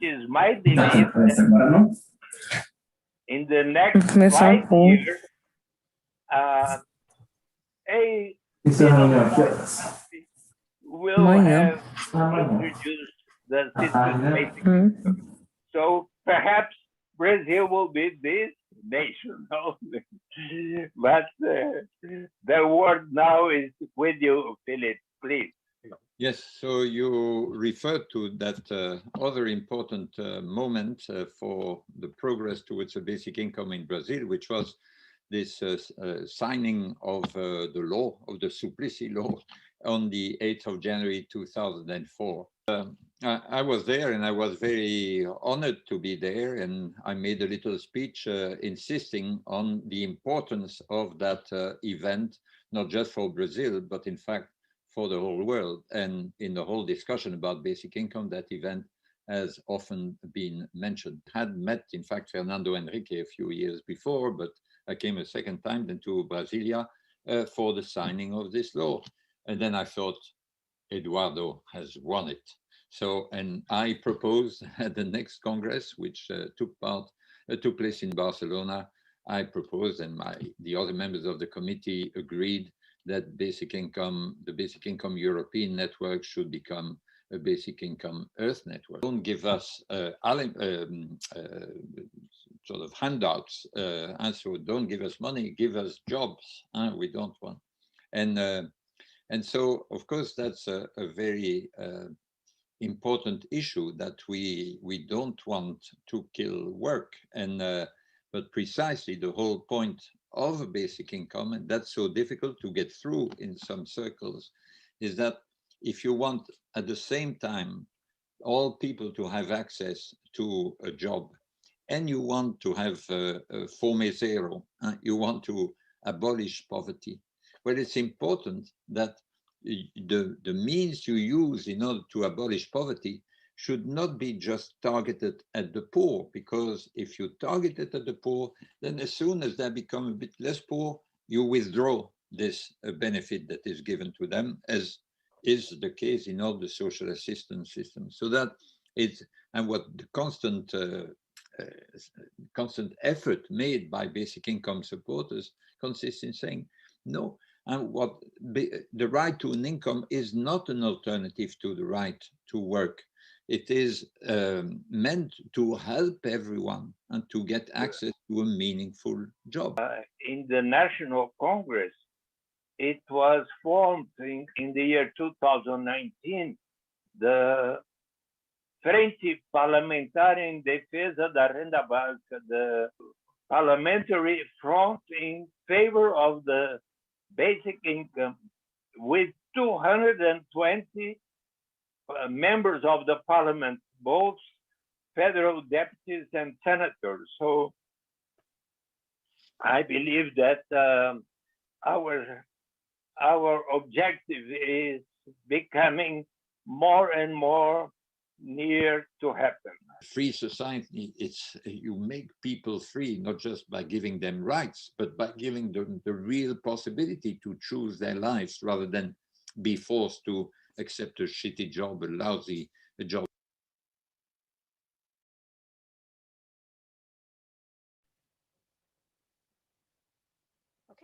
is my belief that in the next 5 years, a will have introduced the system basic income. So perhaps Brazil will be this nation. But the word now is with you, Philip, please. Yes, so you referred to that other important moment for the progress towards a basic income in Brazil, which was this signing of the law, of the Suplicy law, on the 8th of January 2004. I was there and I was very honored to be there, and I made a little speech insisting on the importance of that event, not just for Brazil, but in fact for the whole world. And in the whole discussion about basic income, that event has often been mentioned. Had met, in fact, Fernando Henrique a few years before, but I came a second time then to Brasilia for the signing of this law. And then I thought, Eduardo has won it. So, and I proposed at the next Congress, which took place in Barcelona, I proposed, and the other members of the committee agreed, that basic income, the basic income European network should become a basic income Earth network. Don't give us sort of handouts, and so don't give us money, give us jobs. We don't want. And so, of course, that's a very important issue, that we don't want to kill work. And but precisely the whole point of a basic income, and that's so difficult to get through in some circles, is that if you want at the same time all people to have access to a job, and you want to have Fome Zero, you want to abolish poverty, well, it's important that the means you use in order to abolish poverty should not be just targeted at the poor, because if you target it at the poor, then as soon as they become a bit less poor, you withdraw this benefit that is given to them, as is the case in all the social assistance systems. So that it's, and what the constant effort made by basic income supporters consists in saying, no, and the right to an income is not an alternative to the right to work. It is meant to help everyone and to get access to a meaningful job. In the National Congress, it was formed in the year 2019, the Frente Parlamentar em Defesa da Renda Básica, the parliamentary front in favor of the basic income, with 220 members of the parliament, both federal deputies and senators. So I believe that our objective is becoming more and more near to happen. Free society, it's you make people free, not just by giving them rights, but by giving them the real possibility to choose their lives rather than be forced to accept a shitty job, a lousy job.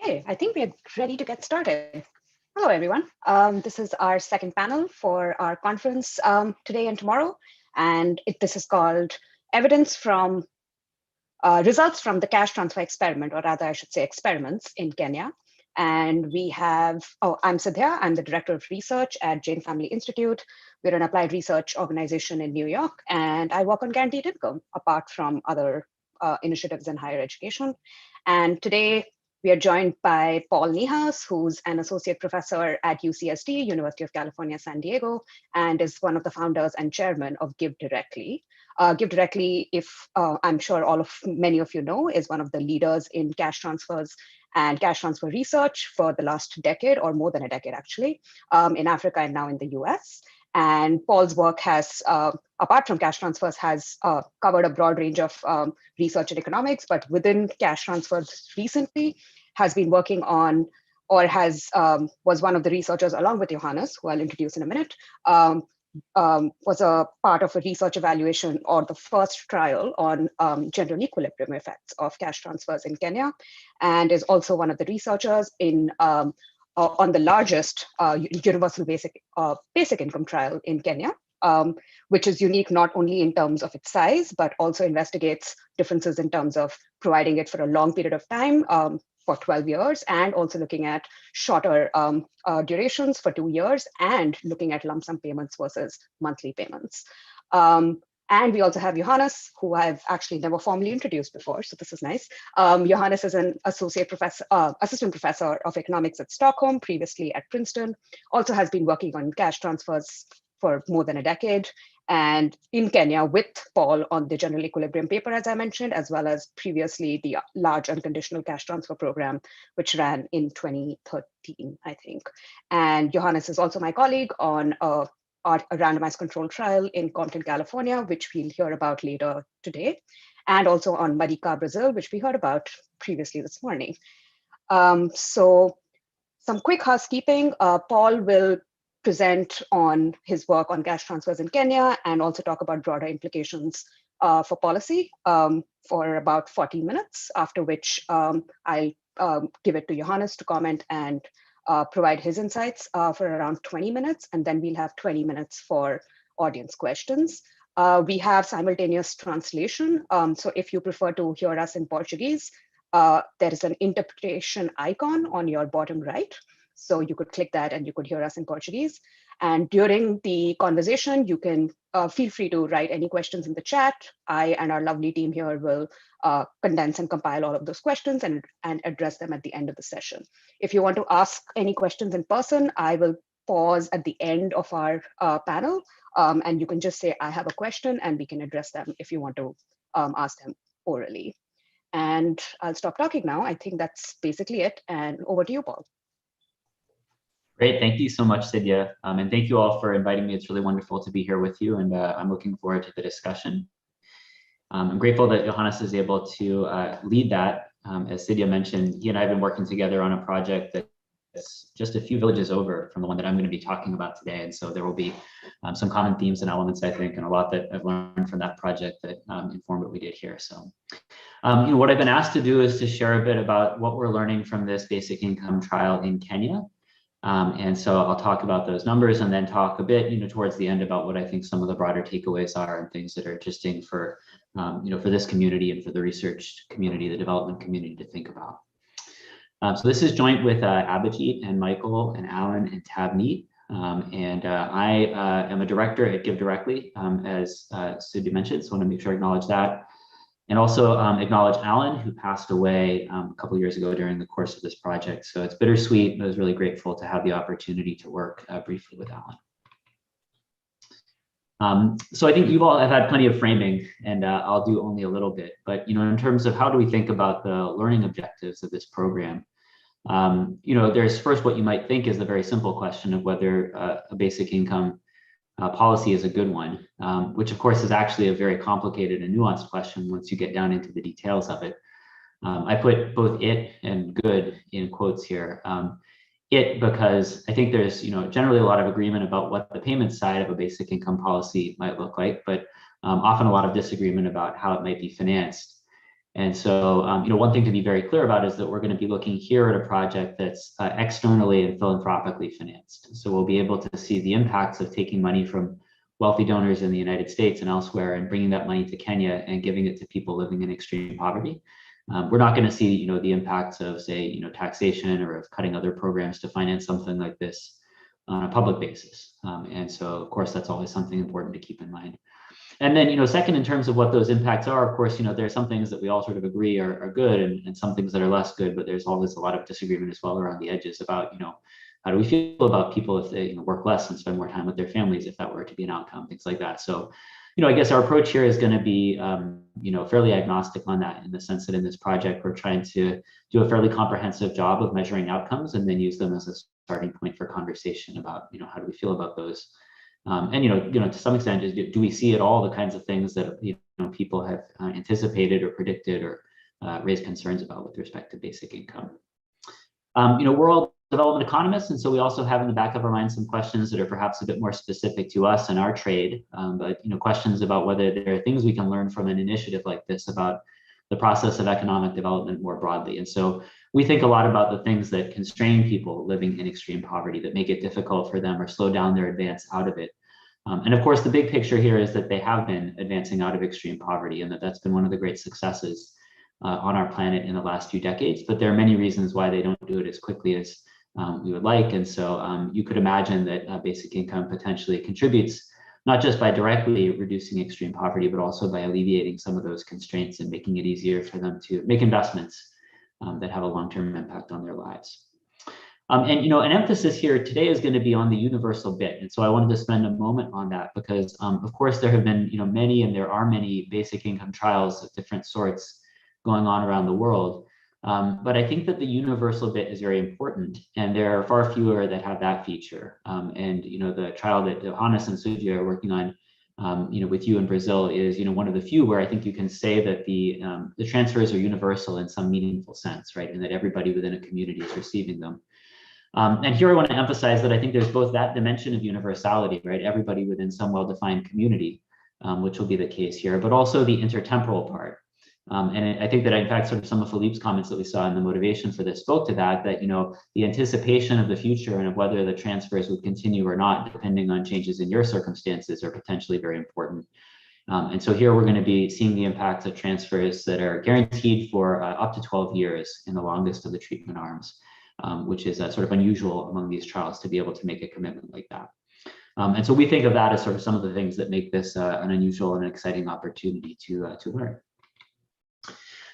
Okay, I think we're ready to get started. Hello, everyone. This is our second panel for our conference today and tomorrow. And this is called Evidence from Results from the Cash Transfer Experiment, or rather, I should say experiments in Kenya. And we have, I'm Sidhya. I'm the Director of Research at Jain Family Institute. We're an applied research organization in New York, and I work on guaranteed income, apart from other initiatives in higher education. And today, we are joined by Paul Niehaus, who's an associate professor at UCSD, University of California, San Diego, and is one of the founders and chairman of Give Directly. Give Directly, if I'm sure many of you know, is one of the leaders in cash transfers and cash transfer research for the last decade, or more than a decade actually, in Africa and now in the US. And Paul's work has, apart from cash transfers, has covered a broad range of research in economics, but within cash transfers recently has been working on, or was one of the researchers along with Johannes, who I'll introduce in a minute, was a part of a research evaluation or the first trial on gender equilibrium effects of cash transfers in Kenya, and is also one of the researchers in on the largest universal basic income trial in Kenya, which is unique not only in terms of its size, but also investigates differences in terms of providing it for a long period of time, for 12 years, and also looking at shorter durations for 2 years, and looking at lump sum payments versus monthly payments. And we also have Johannes, who I've actually never formally introduced before, so this is nice. Johannes is an assistant professor of economics at Stockholm, previously at Princeton, also has been working on cash transfers for more than a decade, and in Kenya with Paul on the general equilibrium paper, as I mentioned, as well as previously the large unconditional cash transfer program, which ran in 2013, I think. And Johannes is also my colleague on a randomized controlled trial in Compton, California, which we'll hear about later today, and also on Marica, Brazil, which we heard about previously this morning. So some quick housekeeping. Paul will present on his work on cash transfers in Kenya and also talk about broader implications for policy for about 40 minutes, after which I'll give it to Johannes to comment and provide his insights for around 20 minutes, and then we'll have 20 minutes for audience questions. We have simultaneous translation, so if you prefer to hear us in Portuguese, there is an interpretation icon on your bottom right. So you could click that and you could hear us in Portuguese. And during the conversation, you can feel free to write any questions in the chat. I and our lovely team here will condense and compile all of those questions and address them at the end of the session. If you want to ask any questions in person, I will pause at the end of our panel, and you can just say, I have a question, and we can address them if you want to ask them orally. And I'll stop talking now. I think that's basically it. And over to you, Paul. Great, thank you so much, Sidhya. And thank you all for inviting me. It's really wonderful to be here with you, and I'm looking forward to the discussion. I'm grateful that Johannes is able to lead that. As Sidhya mentioned, he and I have been working together on a project that's just a few villages over from the one that I'm going to be talking about today. And so there will be some common themes and elements, I think, and a lot that I've learned from that project that informed what we did here. So what I've been asked to do is to share a bit about what we're learning from this basic income trial in Kenya. And so I'll talk about those numbers and then talk a bit, towards the end about what I think some of the broader takeaways are and things that are interesting for, for this community and for the research community, the development community to think about. So this is joint with Abhijit and Michael and Alan and Tabneet. I am a director at Give Directly, as Sidhya mentioned, so I want to make sure I acknowledge that. And also acknowledge Alan, who passed away a couple of years ago during the course of this project. So it's bittersweet. I was really grateful to have the opportunity to work briefly with Alan. So I think you all have had plenty of framing, and I'll do only a little bit. But in terms of how do we think about the learning objectives of this program, there's first what you might think is the very simple question of whether a basic income policy is a good one, which of course is actually a very complicated and nuanced question once you get down into the details of it. I put both it and good in quotes here. It because I think there's generally a lot of agreement about what the payment side of a basic income policy might look like, but often a lot of disagreement about how it might be financed. And so, one thing to be very clear about is that we're going to be looking here at a project that's externally and philanthropically financed. So we'll be able to see the impacts of taking money from wealthy donors in the United States and elsewhere and bringing that money to Kenya and giving it to people living in extreme poverty. We're not going to see, the impacts of, say, taxation or of cutting other programs to finance something like this on a public basis. And so, of course, that's always something important to keep in mind. And then, second, in terms of what those impacts are, of course, there are some things that we all sort of agree are good and some things that are less good, but there's always a lot of disagreement as well around the edges about, how do we feel about people if they work less and spend more time with their families, if that were to be an outcome, things like that. So, I guess our approach here is going to be, fairly agnostic on that, in the sense that in this project, we're trying to do a fairly comprehensive job of measuring outcomes and then use them as a starting point for conversation about, how do we feel about those. And to some extent, do we see at all the kinds of things that people have anticipated or predicted or raised concerns about with respect to basic income? We're all development economists, and so we also have in the back of our minds some questions that are perhaps a bit more specific to us and our trade, but questions about whether there are things we can learn from an initiative like this about the process of economic development more broadly. And so we think a lot about the things that constrain people living in extreme poverty, that make it difficult for them or slow down their advance out of it. And of course, the big picture here is that they have been advancing out of extreme poverty, and that's been one of the great successes on our planet in the last few decades. But there are many reasons why they don't do it as quickly as we would like. And so you could imagine that basic income potentially contributes not just by directly reducing extreme poverty, but also by alleviating some of those constraints and making it easier for them to make investments that have a long-term impact on their lives. And an emphasis here today is going to be on the universal bit. And so I wanted to spend a moment on that because, of course, there have been many, and there are many basic income trials of different sorts going on around the world. But I think that the universal bit is very important, and there are far fewer that have that feature. And the trial that Johannes and Sidhya are working on, with you in Brazil is one of the few where I think you can say that the transfers are universal in some meaningful sense, right, and that everybody within a community is receiving them. And here I want to emphasize that I think there's both that dimension of universality, right, everybody within some well-defined community, which will be the case here, but also the intertemporal part. And I think that, in fact, sort of some of Philippe's comments that we saw in the motivation for this spoke to that the anticipation of the future and of whether the transfers would continue or not, depending on changes in your circumstances, are potentially very important. And so here we're going to be seeing the impacts of transfers that are guaranteed for up to 12 years in the longest of the treatment arms, which is sort of unusual among these trials to be able to make a commitment like that. And so we think of that as sort of some of the things that make this an unusual and exciting opportunity to learn.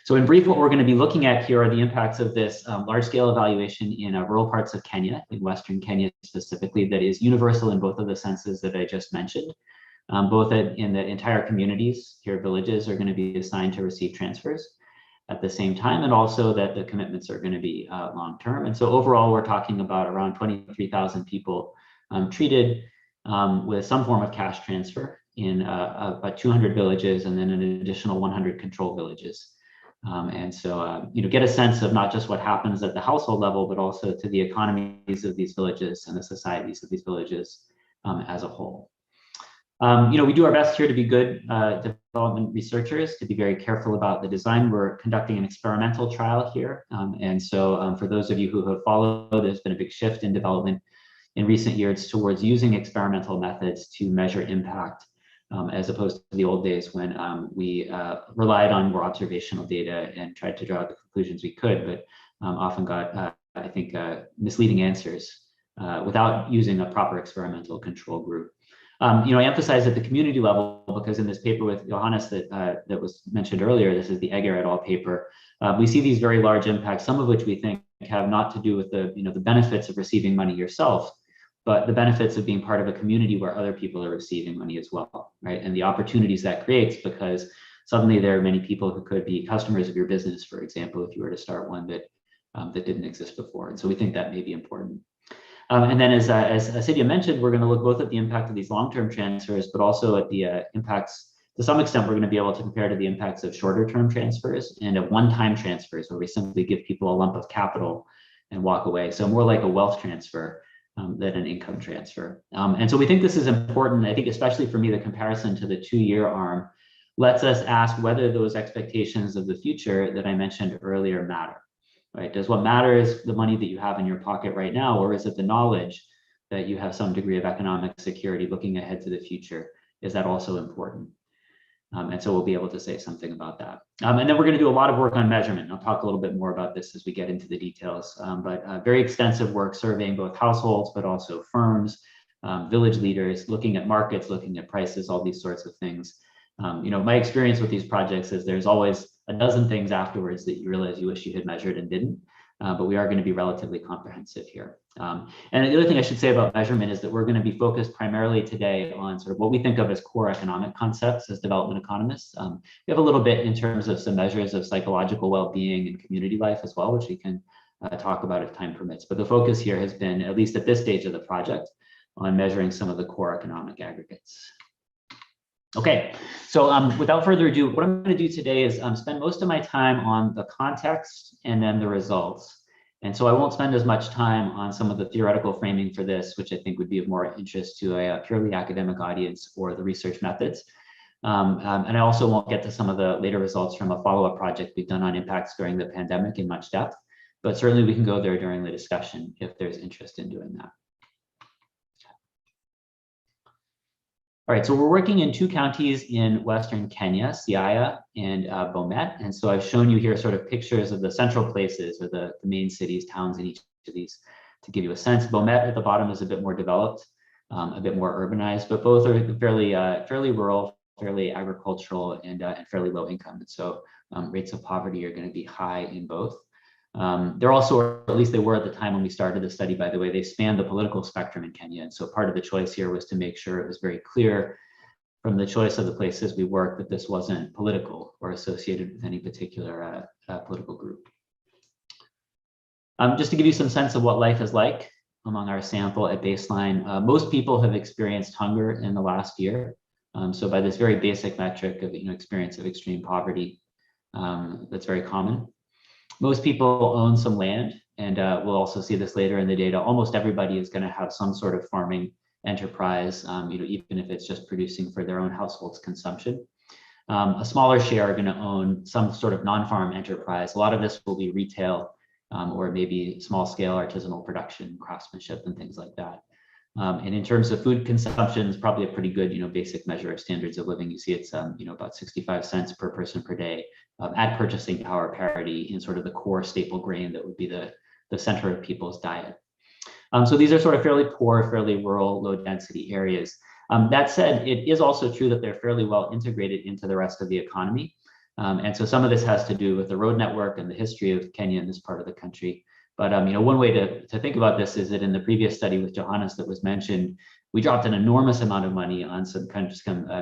So in brief, what we're going to be looking at here are the impacts of this large-scale evaluation in rural parts of Kenya, in Western Kenya specifically, that is universal in both of the senses that I just mentioned, both in the entire communities, here villages are going to be assigned to receive transfers at the same time, and also that the commitments are going to be long-term. And so overall, we're talking about around 23,000 people treated with some form of cash transfer in about 200 villages, and then an additional 100 control villages. And so, get a sense of not just what happens at the household level, but also to the economies of these villages and the societies of these villages as a whole. We do our best here to be good development researchers, to be very careful about the design. We're conducting an experimental trial here. And so for those of you who have followed, there's been a big shift in development in recent years towards using experimental methods to measure impact, as opposed to the old days when we relied on more observational data and tried to draw the conclusions we could, but often got, I think, misleading answers without using a proper experimental control group. I emphasize at the community level because in this paper with Johannes that was mentioned earlier, this is the Egger et al. Paper, we see these very large impacts, some of which we think have not to do with the benefits of receiving money yourself, but the benefits of being part of a community where other people are receiving money as well, right? And the opportunities that creates, because suddenly there are many people who could be customers of your business, for example, if you were to start one that didn't exist before. And so we think that may be important. And then as Sidhya mentioned, we're going to look both at the impact of these long-term transfers, but also at the impacts, to some extent, we're going to be able to compare to the impacts of shorter-term transfers and of one-time transfers, where we simply give people a lump of capital and walk away. So more like a wealth transfer than an income transfer. And so we think this is important. I think especially for me, the comparison to the 2-year arm lets us ask whether those expectations of the future that I mentioned earlier matter, right? Does what matters the money that you have in your pocket right now, or is it the knowledge that you have some degree of economic security looking ahead to the future? Is that also important? And so we'll be able to say something about that. And then we're going to do a lot of work on measurement. I'll talk a little bit more about this as we get into the details, but very extensive work surveying both households, but also firms, village leaders, looking at markets, looking at prices, all these sorts of things. My experience with these projects is there's always a dozen things afterwards that you realize you wish you had measured and didn't, but we are going to be relatively comprehensive here. And the other thing I should say about measurement is that we're going to be focused primarily today on sort of what we think of as core economic concepts as development economists. We have a little bit in terms of some measures of psychological well-being and community life as well, which we can talk about if time permits. But the focus here has been, at least at this stage of the project, on measuring some of the core economic aggregates. Okay, so without further ado, what I'm going to do today is spend most of my time on the context and then the results. And so I won't spend as much time on some of the theoretical framing for this, which I think would be of more interest to a purely academic audience or the research methods. And I also won't get to some of the later results from a follow-up project we've done on impacts during the pandemic in much depth, but certainly we can go there during the discussion if there's interest in doing that. All right, so we're working in 2 counties in Western Kenya, Siaya and Bomet. And so I've shown you here sort of pictures of the central places or the main cities, towns in each of these to give you a sense. Bomet at the bottom is a bit more developed, a bit more urbanized, but both are fairly rural, fairly agricultural and fairly low income. And so rates of poverty are going to be high in both. They're also, or at least they were at the time when we started the study, by the way, they span the political spectrum in Kenya. And so part of the choice here was to make sure it was very clear from the choice of the places we worked that this wasn't political or associated with any particular political group. Just to give you some sense of what life is like among our sample at baseline, most people have experienced hunger in the last year. So by this very basic metric of experience of extreme poverty, that's very common. Most people own some land, and we'll also see this later in the data. Almost everybody is going to have some sort of farming enterprise, even if it's just producing for their own household's consumption. A smaller share are going to own some sort of non-farm enterprise. A lot of this will be retail or maybe small-scale artisanal production, craftsmanship, and things like that. And in terms of food consumption, it's probably a pretty good, basic measure of standards of living. You see it's, about 65 cents per person per day at purchasing power parity in sort of the core staple grain that would be the center of people's diet. So these are sort of fairly poor, fairly rural, low density areas. That said, it is also true that they're fairly well integrated into the rest of the economy. And so some of this has to do with the road network and the history of Kenya in this part of the country. But one way to think about this is that in the previous study with Johannes that was mentioned, we dropped an enormous amount of money on some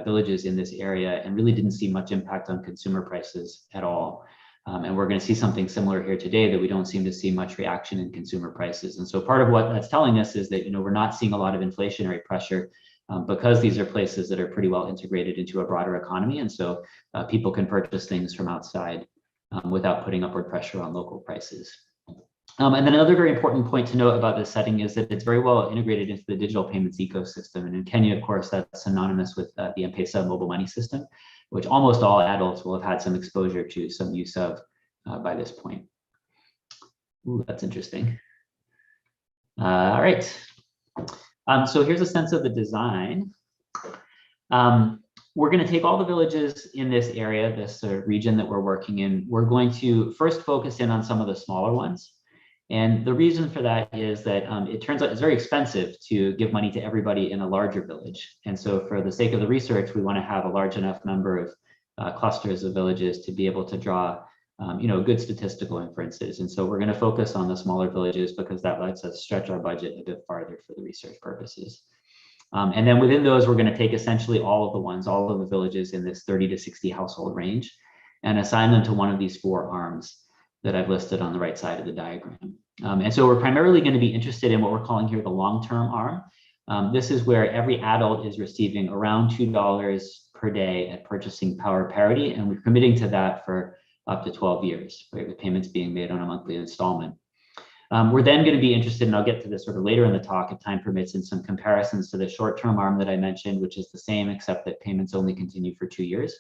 villages in this area and really didn't see much impact on consumer prices at all. And we're going to see something similar here today, that we don't seem to see much reaction in consumer prices. And so part of what that's telling us is that we're not seeing a lot of inflationary pressure because these are places that are pretty well integrated into a broader economy. And so people can purchase things from outside without putting upward pressure on local prices. And then another very important point to note about this setting is that it's very well integrated into the digital payments ecosystem. And in Kenya, of course, that's synonymous with the M-Pesa mobile money system, which almost all adults will have had some exposure to, some use of by this point. Ooh, that's interesting. All right. So here's a sense of the design. We're going to take all the villages in this area, this region that we're working in. We're going to first focus in on some of the smaller ones. And the reason for that is that it turns out it's very expensive to give money to everybody in a larger village. And so for the sake of the research, we want to have a large enough number of clusters of villages to be able to draw good statistical inferences. And so we're going to focus on the smaller villages because that lets us stretch our budget a bit farther for the research purposes. And then within those, we're going to take essentially all of the villages in this 30 to 60 household range and assign them to one of these 4 arms that I've listed on the right side of the diagram. And so we're primarily going to be interested in what we're calling here the long-term arm. This is where every adult is receiving around $2 per day at purchasing power parity, and we're committing to that for up to 12 years, right, with payments being made on a monthly installment. We're then going to be interested, and I'll get to this sort of later in the talk if time permits, in some comparisons to the short-term arm that I mentioned, which is the same except that payments only continue for 2 years,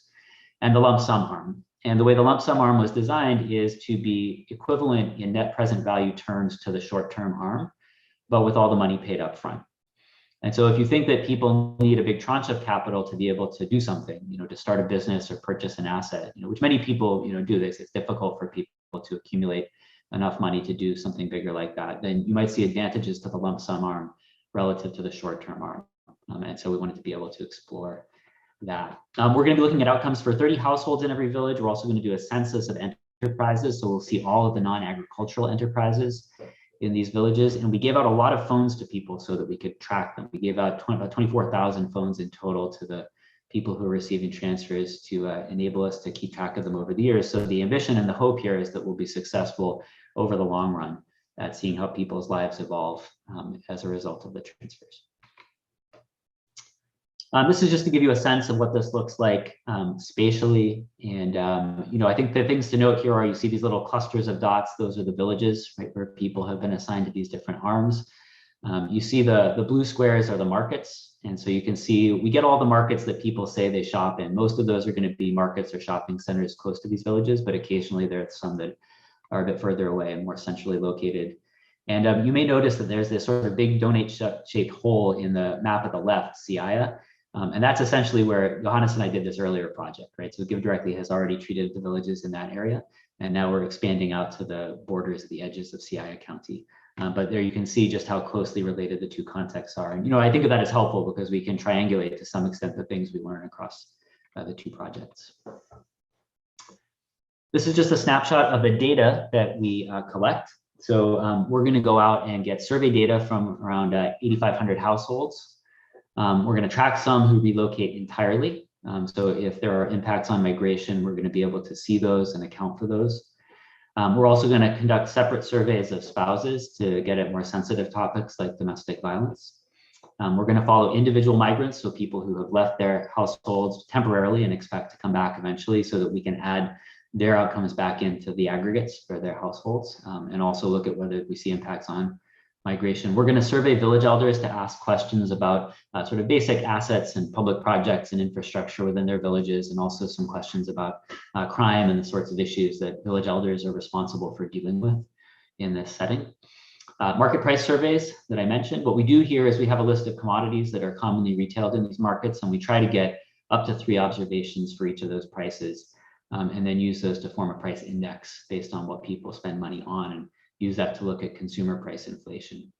and the lump sum arm. And the way the lump sum arm was designed is to be equivalent in net present value terms to the short-term arm, but with all the money paid up front. And so if you think that people need a big tranche of capital to be able to do something, to start a business or purchase an asset, which many people, do this, it's difficult for people to accumulate enough money to do something bigger like that, then you might see advantages to the lump sum arm relative to the short-term arm. And so we wanted to be able to explore that. We're going to be looking at outcomes for 30 households in every village. We're also going to do a census of enterprises. So we'll see all of the non-agricultural enterprises in these villages. And we gave out a lot of phones to people so that we could track them. We gave out about 24,000 phones in total to the people who are receiving transfers to enable us to keep track of them over the years. So the ambition and the hope here is that we'll be successful over the long run at seeing how people's lives evolve as a result of the transfers. This is just to give you a sense of what this looks like spatially. And, I think the things to note here are you see these little clusters of dots. Those are the villages, right, where people have been assigned to these different arms. You see the blue squares are the markets. And so you can see we get all the markets that people say they shop in. Most of those are going to be markets or shopping centers close to these villages, but occasionally there are some that are a bit further away and more centrally located. And you may notice that there's this sort of big donate-shaped hole in the map at the left, Sidhya. And that's essentially where Johannes and I did this earlier project, right? So Give Directly has already treated the villages in that area. And now we're expanding out to the borders, the edges of Sidhya County. But there you can see just how closely related the two contexts are. And, I think that is helpful because we can triangulate to some extent the things we learn across the two projects. This is just a snapshot of the data that we collect. So we're going to go out and get survey data from around 8,500 households. We're going to track some who relocate entirely. So if there are impacts on migration, we're going to be able to see those and account for those. We're also going to conduct separate surveys of spouses to get at more sensitive topics like domestic violence. We're going to follow individual migrants, so people who have left their households temporarily and expect to come back eventually, so that we can add their outcomes back into the aggregates for their households, and also look at whether we see impacts on migration. We're going to survey village elders to ask questions about sort of basic assets and public projects and infrastructure within their villages, and also some questions about crime and the sorts of issues that village elders are responsible for dealing with in this setting. Market price surveys that I mentioned. What we do here is we have a list of commodities that are commonly retailed in these markets, and we try to get up to 3 observations for each of those prices, and then use those to form a price index based on what people spend money on, and use that to look at consumer price inflation.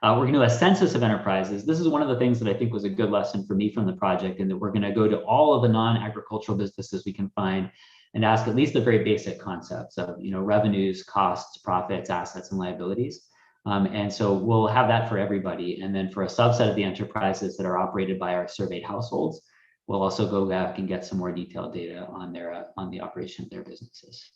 We're going to do a census of enterprises. This is one of the things that I think was a good lesson for me from the project, in that we're going to go to all of the non-agricultural businesses we can find and ask at least the very basic concepts of revenues, costs, profits, assets, and liabilities. And so we'll have that for everybody. And then for a subset of the enterprises that are operated by our surveyed households, we'll also go back and get some more detailed data on their on the operation of their businesses.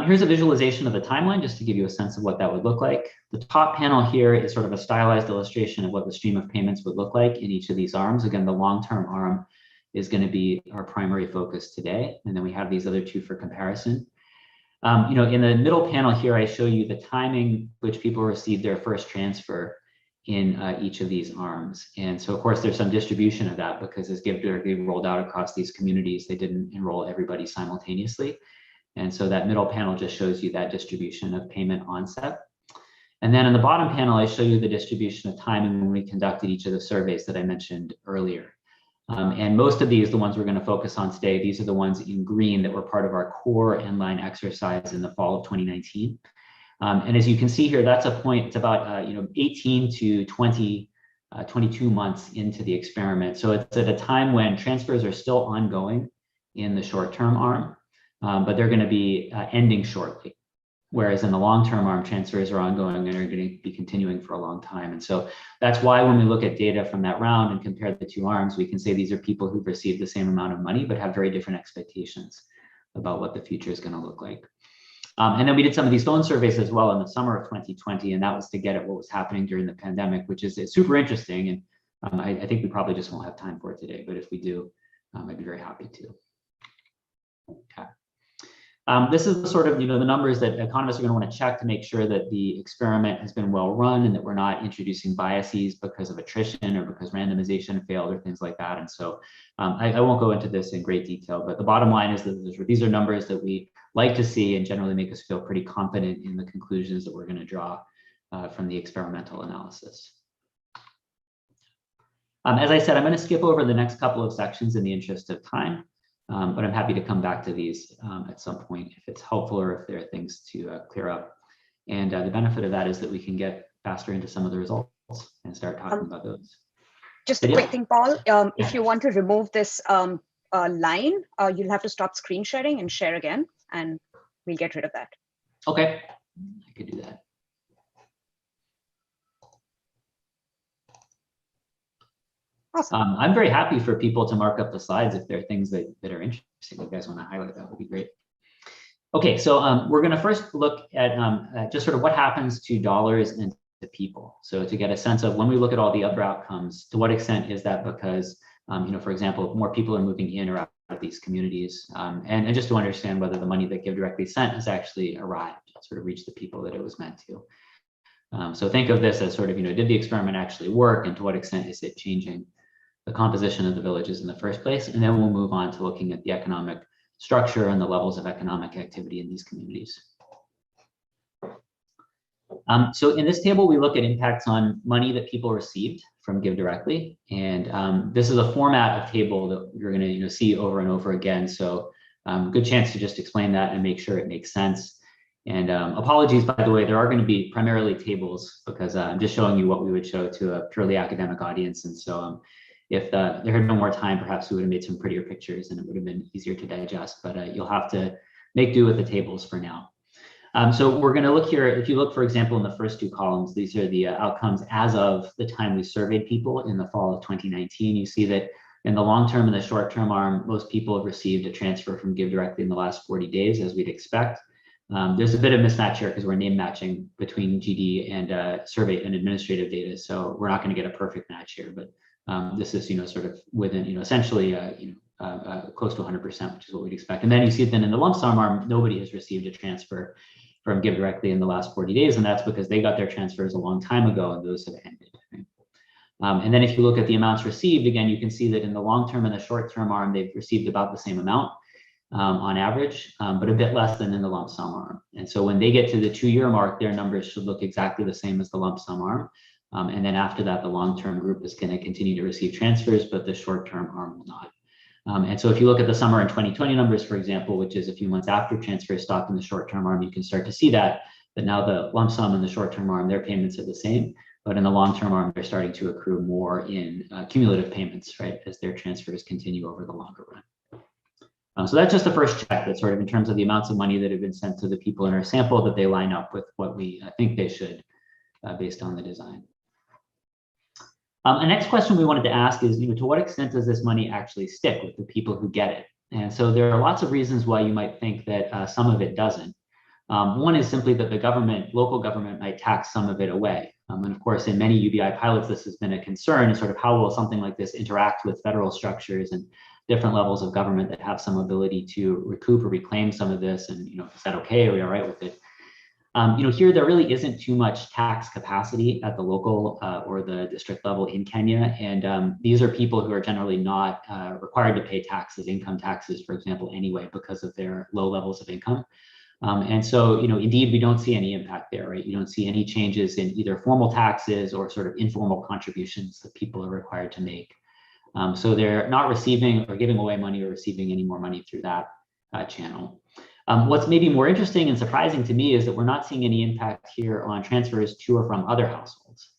Here's a visualization of the timeline, just to give you a sense of what that would look like. The top panel here is sort of a stylized illustration of what the stream of payments would look like in each of these arms. Again, the long-term arm is going to be our primary focus today, and then we have these other two for comparison. In the middle panel here, I show you the timing which people received their first transfer in each of these arms. And so, of course, there's some distribution of that, because as Give Directly rolled out across these communities, they didn't enroll everybody simultaneously. And so that middle panel just shows you that distribution of payment onset. And then in the bottom panel, I show you the distribution of timing when we conducted each of the surveys that I mentioned earlier. And most of these, the ones we're going to focus on today, these are the ones in green that were part of our core end-line exercise in the fall of 2019. And as you can see here, that's a point, it's about 18 to 22 months into the experiment. So it's at a time when transfers are still ongoing in the short-term arm, but they're going to be ending shortly. Whereas in the long-term arm, transfers are ongoing and are going to be continuing for a long time. And so that's why when we look at data from that round and compare the two arms, we can say these are people who've received the same amount of money, but have very different expectations about what the future is going to look like. And then we did some of these phone surveys as well in the summer of 2020, and that was to get at what was happening during the pandemic, which is super interesting. And I think we probably just won't have time for it today, but if we do, I'd be very happy to. Okay. This is the sort of, the numbers that economists are going to want to check to make sure that the experiment has been well run and that we're not introducing biases because of attrition or because randomization failed or things like that. And so I won't go into this in great detail, but the bottom line is that these are numbers that we like to see and generally make us feel pretty confident in the conclusions that we're going to draw from the experimental analysis. As I said, I'm going to skip over the next couple of sections in the interest of time. But I'm happy to come back to these at some point if it's helpful or if there are things to clear up. And the benefit of that is that we can get faster into some of the results and start talking about those. Just a quick thing, Paul. If you want to remove this line, you'll have to stop screen sharing and share again, and we'll get rid of that. Okay, I could do that. Awesome. I'm very happy for people to mark up the slides if there are things that are interesting. You guys want to highlight, that would be great. Okay, so we're going to first look at just sort of what happens to dollars and to people. So to get a sense of when we look at all the other outcomes, to what extent is that because, for example, more people are moving in or out of these communities, and just to understand whether the money that Give Directly sent has actually arrived, sort of reached the people that it was meant to. So think of this as sort of, did the experiment actually work, and to what extent is it changing the composition of the villages in the first place? And then we'll move on to looking at the economic structure and the levels of economic activity in these communities. So in this table, we look at impacts on money that people received from Give Directly. And this is a format of table that you're going to see over and over again. So good chance to just explain that and make sure it makes sense. And apologies, by the way, there are going to be primarily tables because I'm just showing you what we would show to a purely academic audience. And so if there had been more time, perhaps we would have made some prettier pictures and it would have been easier to digest, but you'll have to make do with the tables for now. So we're going to look here. If you look, for example, in the first two columns, these are the outcomes as of the time we surveyed people in the fall of 2019. You see that in the long-term and the short-term arm, most people have received a transfer from Give Directly in the last 40 days, as we'd expect. There's a bit of mismatch here because we're name matching between GD and survey and administrative data. So we're not going to get a perfect match here, but this is, sort of within, essentially, close to 100%, which is what we'd expect. And then you see then in the lump sum arm, nobody has received a transfer from Give Directly in the last 40 days. And that's because they got their transfers a long time ago and those have ended. Right? And then if you look at the amounts received, again, you can see that in the long-term and the short-term arm, they've received about the same amount. On average, but a bit less than in the lump sum arm. And so when they get to the 2-year mark, their numbers should look exactly the same as the lump sum arm. And then after that, the long-term group is going to continue to receive transfers, but the short-term arm will not. And so if you look at the summer and 2020 numbers, for example, which is a few months after transfers stopped in the short-term arm, you can start to see that now the lump sum and the short-term arm, their payments are the same, but in the long-term arm, they're starting to accrue more in cumulative payments, right, as their transfers continue over the longer run. So that's just the first check, that sort of in terms of the amounts of money that have been sent to the people in our sample, that they line up with what we think they should based on the design. The next question we wanted to ask is, to what extent does this money actually stick with the people who get it? And so there are lots of reasons why you might think that some of it doesn't. One is simply that the government, local government, might tax some of it away. And of course, in many UBI pilots, this has been a concern, sort of how will something like this interact with federal structures and different levels of government that have some ability to recoup or reclaim some of this, and is that okay? Are we all right with it? Here there really isn't too much tax capacity at the local or the district level in Kenya, and these are people who are generally not required to pay taxes, income taxes, for example, anyway, because of their low levels of income. And so, indeed, we don't see any impact there, right? You don't see any changes in either formal taxes or sort of informal contributions that people are required to make. So they're not receiving or giving away money or receiving any more money through that channel. What's maybe more interesting and surprising to me is that we're not seeing any impact here on transfers to or from other households.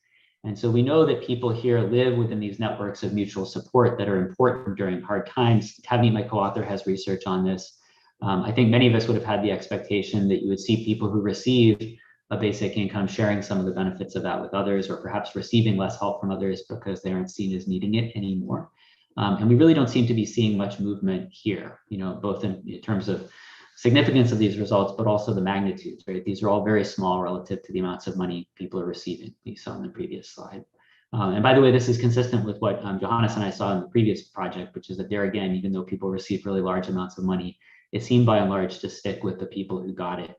And so we know that people here live within these networks of mutual support that are important during hard times. Tavneet, my co-author, has research on this. I think many of us would have had the expectation that you would see people who receive a basic income sharing some of the benefits of that with others, or perhaps receiving less help from others because they aren't seen as needing it anymore. And we really don't seem to be seeing much movement here, both in terms of significance of these results, but also the magnitudes, right? These are all very small relative to the amounts of money people are receiving, you saw in the previous slide. And by the way, this is consistent with what Johannes and I saw in the previous project, which is that there again, even though people receive really large amounts of money, it seemed by and large to stick with the people who got it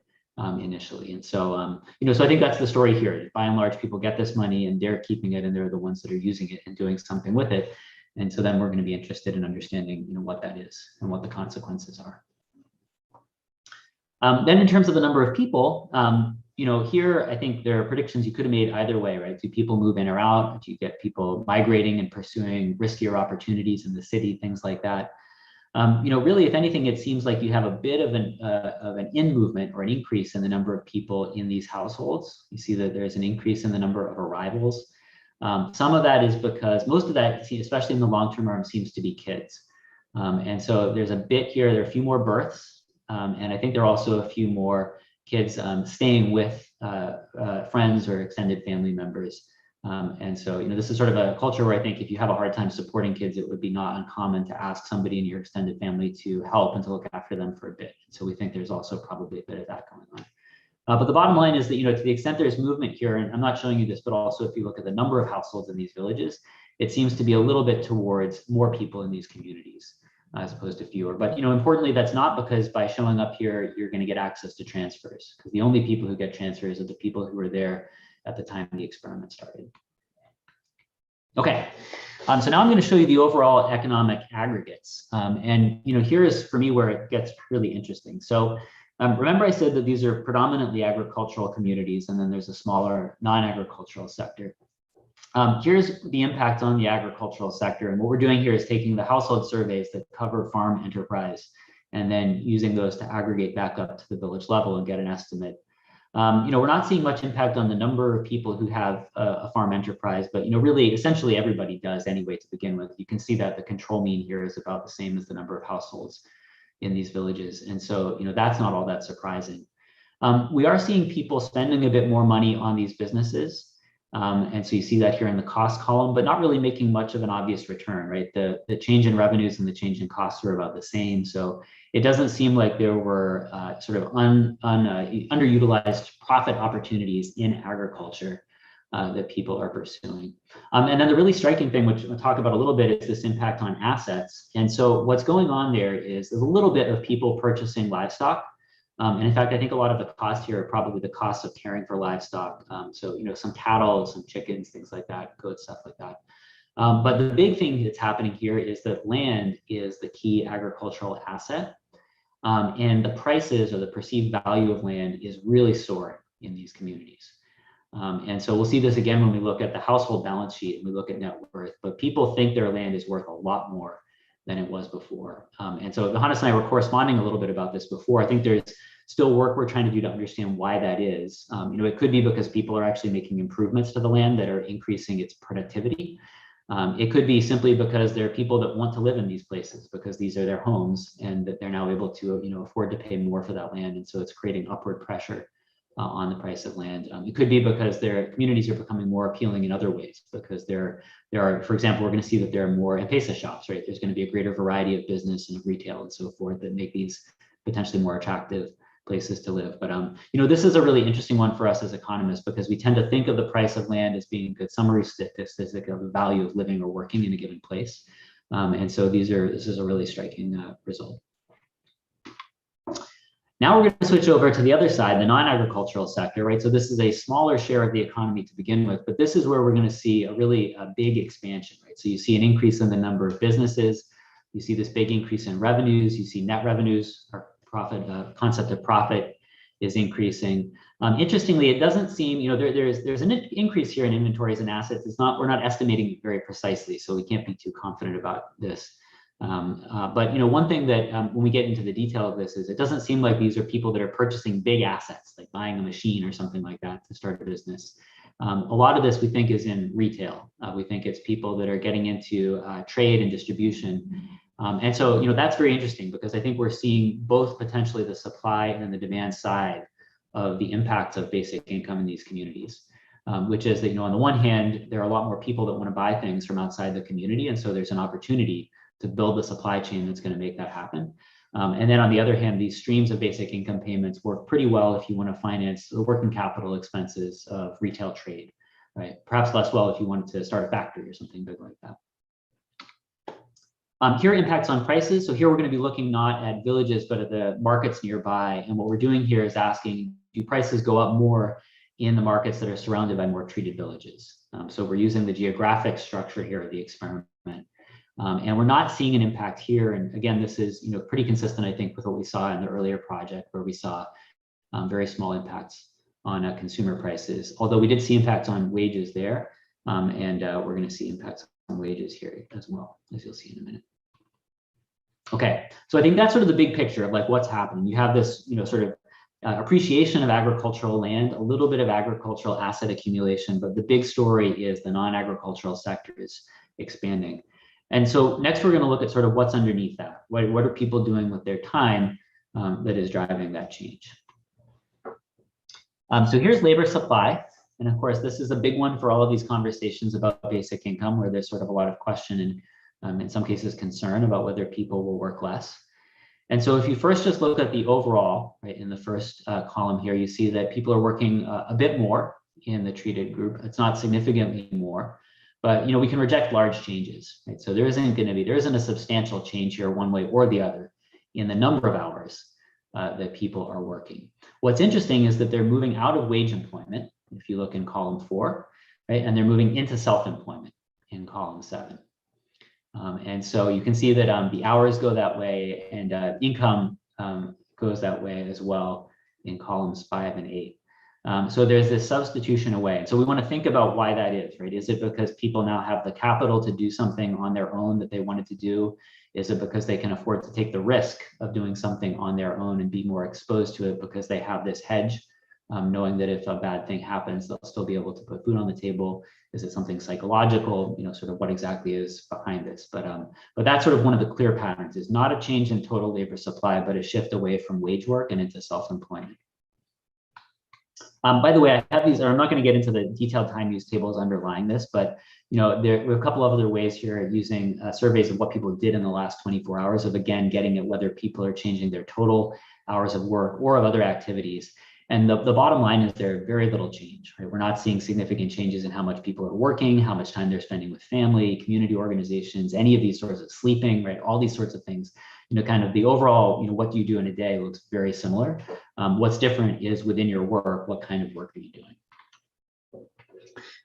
initially. And so, so I think that's the story here. By and large, people get this money and they're keeping it, and they're the ones that are using it and doing something with it. And so then we're going to be interested in understanding, what that is and what the consequences are. Then in terms of the number of people, here, I think there are predictions you could have made either way, right? Do people move in or out? Do you get people migrating and pursuing riskier opportunities in the city, things like that? Really, if anything, it seems like you have a bit of an in movement or an increase in the number of people in these households. You see that there's an increase in the number of arrivals. Some of that is because most of that, especially in the long-term arm, seems to be kids. And so there's a bit here, there are a few more births. And I think there are also a few more kids staying with friends or extended family members. And so, this is sort of a culture where I think if you have a hard time supporting kids, it would be not uncommon to ask somebody in your extended family to help and to look after them for a bit. So we think there's also probably a bit of that going on. But the bottom line is that, to the extent there's movement here, and I'm not showing you this, but also if you look at the number of households in these villages, it seems to be a little bit towards more people in these communities as opposed to fewer. But, importantly, that's not because by showing up here, you're going to get access to transfers, because the only people who get transfers are the people who were there at the time the experiment started. Okay, so now I'm going to show you the overall economic aggregates. And here is for me where it gets really interesting. So remember I said that these are predominantly agricultural communities, and then there's a smaller non-agricultural sector. Here's the impact on the agricultural sector. And what we're doing here is taking the household surveys that cover farm enterprise and then using those to aggregate back up to the village level and get an estimate. We're not seeing much impact on the number of people who have a farm enterprise, but really essentially everybody does anyway to begin with. You can see that the control mean here is about the same as the number of households in these villages. And so, that's not all that surprising. We are seeing people spending a bit more money on these businesses. And so you see that here in the cost column, but not really making much of an obvious return, right? The change in revenues and the change in costs are about the same. So it doesn't seem like there were sort of underutilized profit opportunities in agriculture that people are pursuing. And then the really striking thing, which I'll talk about a little bit, is this impact on assets. And so what's going on there is there's a little bit of people purchasing livestock. And in fact, I think a lot of the cost here are probably the cost of caring for livestock. So, some cattle, some chickens, things like that, goats, stuff like that. But the big thing that's happening here is that land is the key agricultural asset. And the prices or the perceived value of land is really soaring in these communities. And so we'll see this again when we look at the household balance sheet and we look at net worth, but people think their land is worth a lot more than it was before. And so Johannes and I were corresponding a little bit about this before. I think there's still work we're trying to do to understand why that is. It could be because people are actually making improvements to the land that are increasing its productivity. It could be simply because there are people that want to live in these places because these are their homes and that they're now able to, afford to pay more for that land. And so it's creating upward pressure on the price of land. It could be because their communities are becoming more appealing in other ways because there are, for example, we're going to see that there are more M-Pesa shops, right? There's going to be a greater variety of business and retail and so forth that make these potentially more attractive places to live. But this is a really interesting one for us as economists because we tend to think of the price of land as being a good summary statistic of the value of living or working in a given place. And so this is a really striking result. Now we're going to switch over to the other side, the non-agricultural sector, right? So this is a smaller share of the economy to begin with, but this is where we're going to see a really big expansion, right? So you see an increase in the number of businesses, you see this big increase in revenues, you see net revenues, or profit, concept of profit is increasing. Interestingly, it doesn't seem, there's an increase here in inventories and assets. We're not estimating it very precisely, so we can't be too confident about this. But one thing that when we get into the detail of this is it doesn't seem like these are people that are purchasing big assets, like buying a machine or something like that to start a business. A lot of this we think is in retail. We think it's people that are getting into trade and distribution. And so, that's very interesting because I think we're seeing both potentially the supply and the demand side of the impacts of basic income in these communities, which is that, on the one hand, there are a lot more people that want to buy things from outside the community. And so there's an opportunity to build the supply chain that's going to make that happen. And then on the other hand, these streams of basic income payments work pretty well if you want to finance the working capital expenses of retail trade, right? Perhaps less well if you wanted to start a factory or something big like that. Here are impacts on prices. So here we're going to be looking not at villages, but at the markets nearby. And what we're doing here is asking, do prices go up more in the markets that are surrounded by more treated villages? So we're using the geographic structure here of the experiment. And we're not seeing an impact here. And again, this is pretty consistent, I think, with what we saw in the earlier project where we saw very small impacts on consumer prices, although we did see impacts on wages there. And we're going to see impacts on wages here as well, as you'll see in a minute. Okay, so I think that's sort of the big picture of like what's happening. You have this, sort of appreciation of agricultural land, a little bit of agricultural asset accumulation, but the big story is the non-agricultural sector is expanding. And so next we're going to look at sort of what's underneath that. What are people doing with their time that is driving that change? So here's labor supply. And of course, this is a big one for all of these conversations about basic income, where there's sort of a lot of question and in some cases concern about whether people will work less. And so if you first just look at the overall, right, in the first column here, you see that people are working a bit more in the treated group. It's not significantly more, but we can reject large changes, right? So there isn't a substantial change here one way or the other in the number of hours that people are working. What's interesting is that they're moving out of wage employment, if you look in column 4, right? And they're moving into self-employment in column 7. And so you can see that the hours go that way, and income goes that way as well in columns 5 and 8. So there's this substitution away. So we want to think about why that is, right? Is it because people now have the capital to do something on their own that they wanted to do? Is it because they can afford to take the risk of doing something on their own and be more exposed to it because they have this hedge, knowing that if a bad thing happens, they'll still be able to put food on the table? Is it something psychological? Sort of what exactly is behind this? But that's sort of one of the clear patterns, is not a change in total labor supply, but a shift away from wage work and into self-employment. By the way, I have these, or I'm not going to get into the detailed time use tables underlying this, but there are a couple of other ways here using surveys of what people did in the last 24 hours of, again, getting at whether people are changing their total hours of work or of other activities. And the bottom line is there's very little change, right? We're not seeing significant changes in how much people are working, how much time they're spending with family, community organizations, any of these sorts of sleeping, right? All these sorts of things. Kind of the overall, what do you do in a day looks very similar. What's different is within your work, what kind of work are you doing?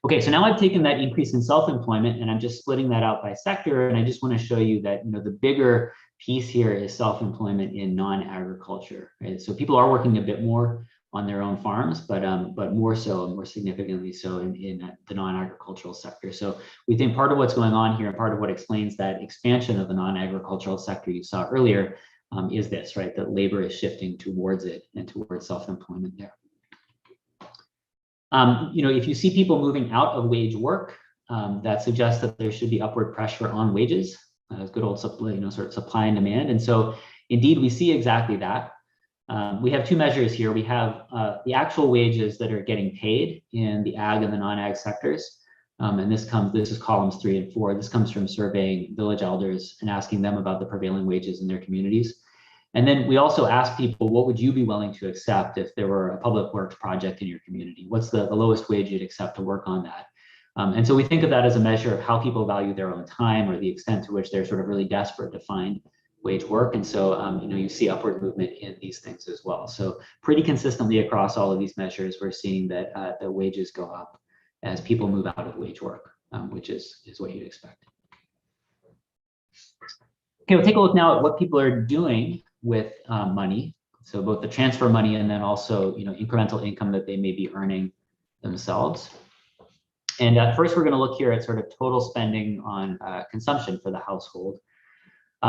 Okay, so now I've taken that increase in self-employment and I'm just splitting that out by sector. And I just want to show you that, the bigger piece here is self-employment in non-agriculture, right? So people are working a bit more on their own farms, but more so, and more significantly so in the non-agricultural sector. So we think part of what's going on here, and part of what explains that expansion of the non-agricultural sector you saw earlier, is this, right? That labor is shifting towards it and towards self-employment there. If you see people moving out of wage work, that suggests that there should be upward pressure on wages, good old sort of supply and demand. And so indeed, we see exactly that. We have two measures here. We have the actual wages that are getting paid in the ag and the non-ag sectors. And this is columns 3 and 4. This comes from surveying village elders and asking them about the prevailing wages in their communities. And then we also ask people, what would you be willing to accept if there were a public works project in your community? What's the lowest wage you'd accept to work on that? And so we think of that as a measure of how people value their own time, or the extent to which they're sort of really desperate to find wage work. And so, you see upward movement in these things as well. So pretty consistently across all of these measures, we're seeing that the wages go up as people move out of wage work, which is what you'd expect. Okay, we'll take a look now at what people are doing with money. So both the transfer money and then also, incremental income that they may be earning themselves. And first, we're going to look here at sort of total spending on consumption for the household.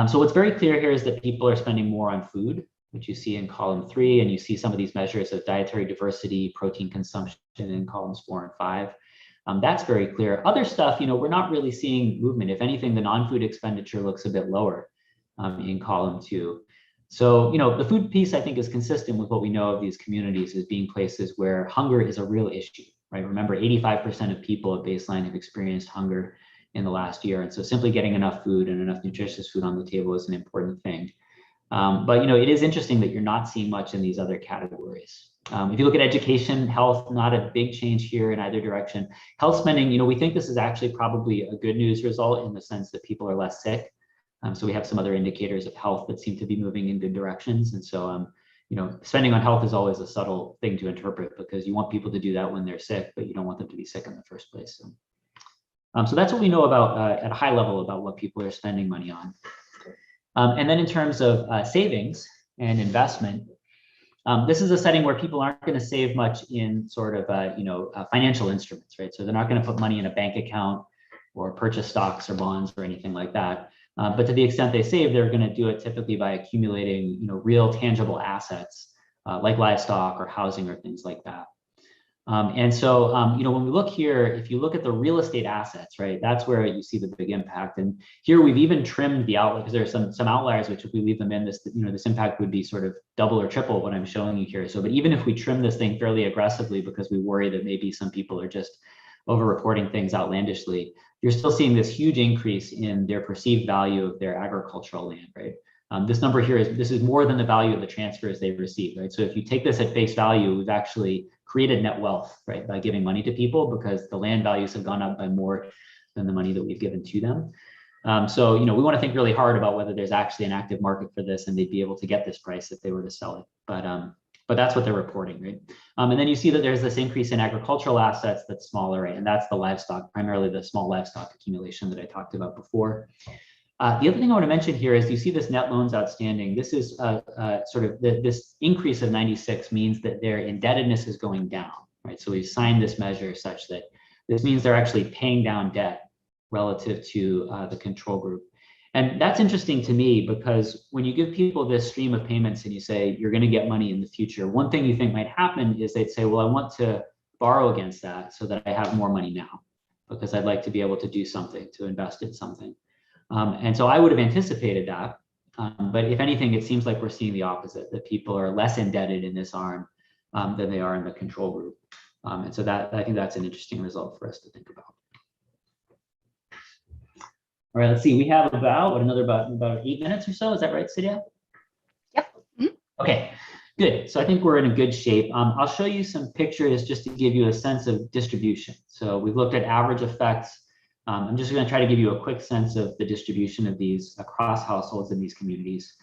So what's very clear here is that people are spending more on food, which you see in column 3, and you see some of these measures of dietary diversity, protein consumption in columns 4 and 5. That's very clear. Other stuff, we're not really seeing movement. If anything, the non-food expenditure looks a bit lower in column 2. So, the food piece, I think, is consistent with what we know of these communities as being places where hunger is a real issue, right? Remember, 85% of people at baseline have experienced hunger in the last year. And so simply getting enough food and enough nutritious food on the table is an important thing. But, it is interesting that you're not seeing much in these other categories. If you look at education, health, not a big change here in either direction. Health spending, we think this is actually probably a good news result in the sense that people are less sick. So we have some other indicators of health that seem to be moving in good directions. And so, spending on health is always a subtle thing to interpret, because you want people to do that when they're sick, but you don't want them to be sick in the first place. So that's what we know about at a high level about what people are spending money on. And then in terms of savings and investment, this is a setting where people aren't going to save much in sort of, financial instruments, right? So they're not going to put money in a bank account or purchase stocks or bonds or anything like that. But to the extent they save, they're going to do it typically by accumulating, real tangible assets like livestock or housing or things like that. And so, when we look here, if you look at the real estate assets, right, that's where you see the big impact. And here we've even trimmed the outlet, because there are some outliers, which if we leave them in, this impact would be sort of double or triple what I'm showing you here. So, but even if we trim this thing fairly aggressively, because we worry that maybe some people are just over-reporting things outlandishly, you're still seeing this huge increase in their perceived value of their agricultural land, right? This number here this is more than the value of the transfers they've received, right? So if you take this at face value, we've actually created net wealth, right, by giving money to people because the land values have gone up by more than the money that we've given to them. So, we want to think really hard about whether there's actually an active market for this and they'd be able to get this price if they were to sell it. But that's what they're reporting, right? And then you see that there's this increase in agricultural assets that's smaller, right? And that's the livestock, primarily the small livestock accumulation that I talked about before. The other thing I want to mention here is you see this net loans outstanding. This is sort of this increase of 96 means that their indebtedness is going down, right? So we've signed this measure such that this means they're actually paying down debt relative to the control group. And that's interesting to me because when you give people this stream of payments and you say you're going to get money in the future, one thing you think might happen is they'd say, well, I want to borrow against that so that I have more money now because I'd like to be able to do something, to invest in something. And so I would have anticipated that. But if anything, it seems like we're seeing the opposite, that people are less indebted in this arm than they are in the control group. And so I think that's an interesting result for us to think about. All right, let's see. We have about 8 minutes or so. Is that right, Sidhya? Yep. Mm-hmm. Okay, good. So I think we're in a good shape. I'll show you some pictures just to give you a sense of distribution. So we've looked at average effects. I'm just going to try to give you a quick sense of the distribution of these across households in these communities.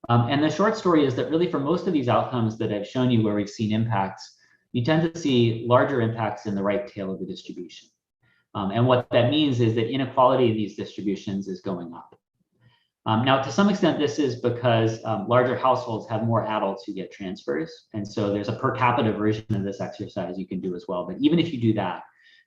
And the short story is that really for most of these outcomes that I've shown you where we've seen impacts, you tend to see larger impacts in the right tail of the distribution. And what that means is that inequality in these distributions is going up. Now, to some extent, this is because larger households have more adults who get transfers. And so there's a per capita version of this exercise you can do as well. But even if you do that,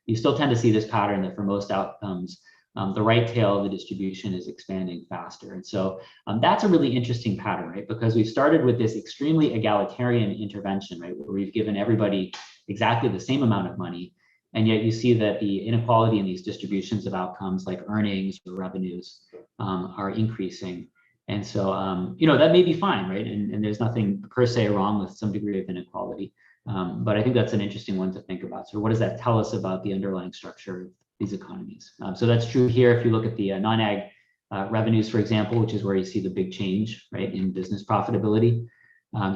you still tend to see this pattern that for most outcomes, the right tail of the distribution is expanding faster. And so that's a really interesting pattern, right? Because we've started with this extremely egalitarian intervention, right? Where we've given everybody exactly the same amount of money. And yet you see that the inequality in these distributions of outcomes like earnings or revenues are increasing. And so, that may be fine, right? And there's nothing per se wrong with some degree of inequality. But I think that's an interesting one to think about. So what does that tell us about the underlying structure of these economies? So that's true here. If you look at the non-ag revenues, for example, which is where you see the big change, right, in business profitability.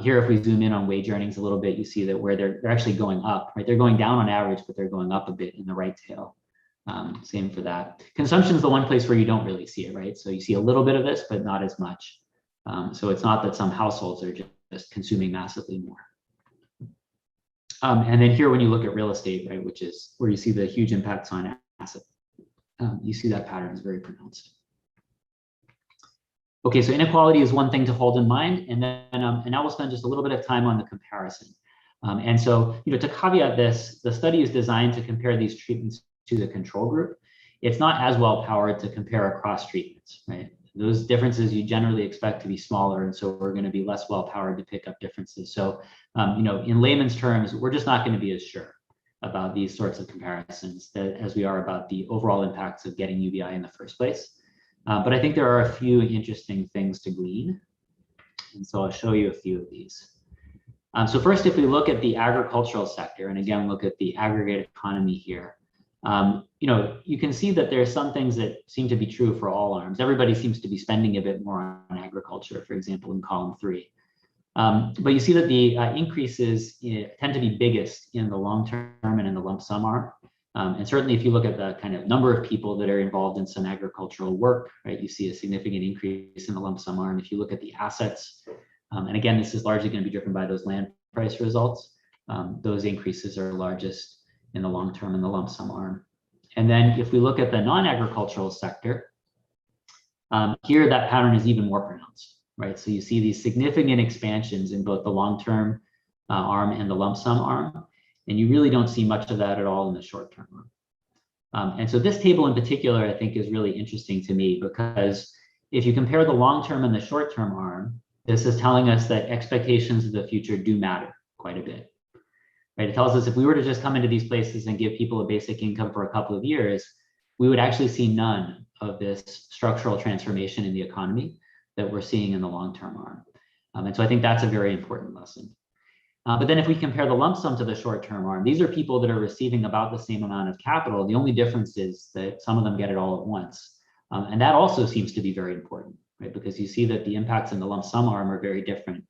Here, if we zoom in on wage earnings a little bit, you see that where they're actually going up, right? They're going down on average, but they're going up a bit in the right tail. Same for that. Consumption is the one place where you don't really see it, right? So you see a little bit of this, but not as much. So it's not that some households are just consuming massively more. And then here, when you look at real estate, right, which is where you see the huge impacts on asset, you see that pattern is very pronounced. Okay, so inequality is one thing to hold in mind, and then and now we'll spend just a little bit of time on the comparison. And so, to caveat this, the study is designed to compare these treatments to the control group. It's not as well powered to compare across treatments, right? Those differences you generally expect to be smaller, and so we're going to be less well powered to pick up differences. So, in layman's terms, we're just not going to be as sure about these sorts of comparisons as we are about the overall impacts of getting UBI in the first place. But I think there are a few interesting things to glean. And so I'll show you a few of these. So first, if we look at the agricultural sector, and again, look at the aggregate economy here, you can see that there are some things that seem to be true for all arms. Everybody seems to be spending a bit more on agriculture, for example, in column 3. But you see that the increases tend to be biggest in the long-term and in the lump sum arm. And certainly if you look at the kind of number of people that are involved in some agricultural work, right, you see a significant increase in the lump sum arm. If you look at the assets, and again, this is largely going to be driven by those land price results, those increases are largest in the long term and the lump sum arm. And then if we look at the non-agricultural sector, here that pattern is even more pronounced, right? So you see these significant expansions in both the long-term arm and the lump sum arm. And you really don't see much of that at all in the short-term arm. And so this table in particular, I think, is really interesting to me because if you compare the long-term and the short-term arm, this is telling us that expectations of the future do matter quite a bit. Right? It tells us if we were to just come into these places and give people a basic income for a couple of years, we would actually see none of this structural transformation in the economy that we're seeing in the long-term arm. And so I think that's a very important lesson. But then if we compare the lump sum to the short-term arm, these are people that are receiving about the same amount of capital. The only difference is that some of them get it all at once. And that also seems to be very important, right? Because you see that the impacts in the lump sum arm are very different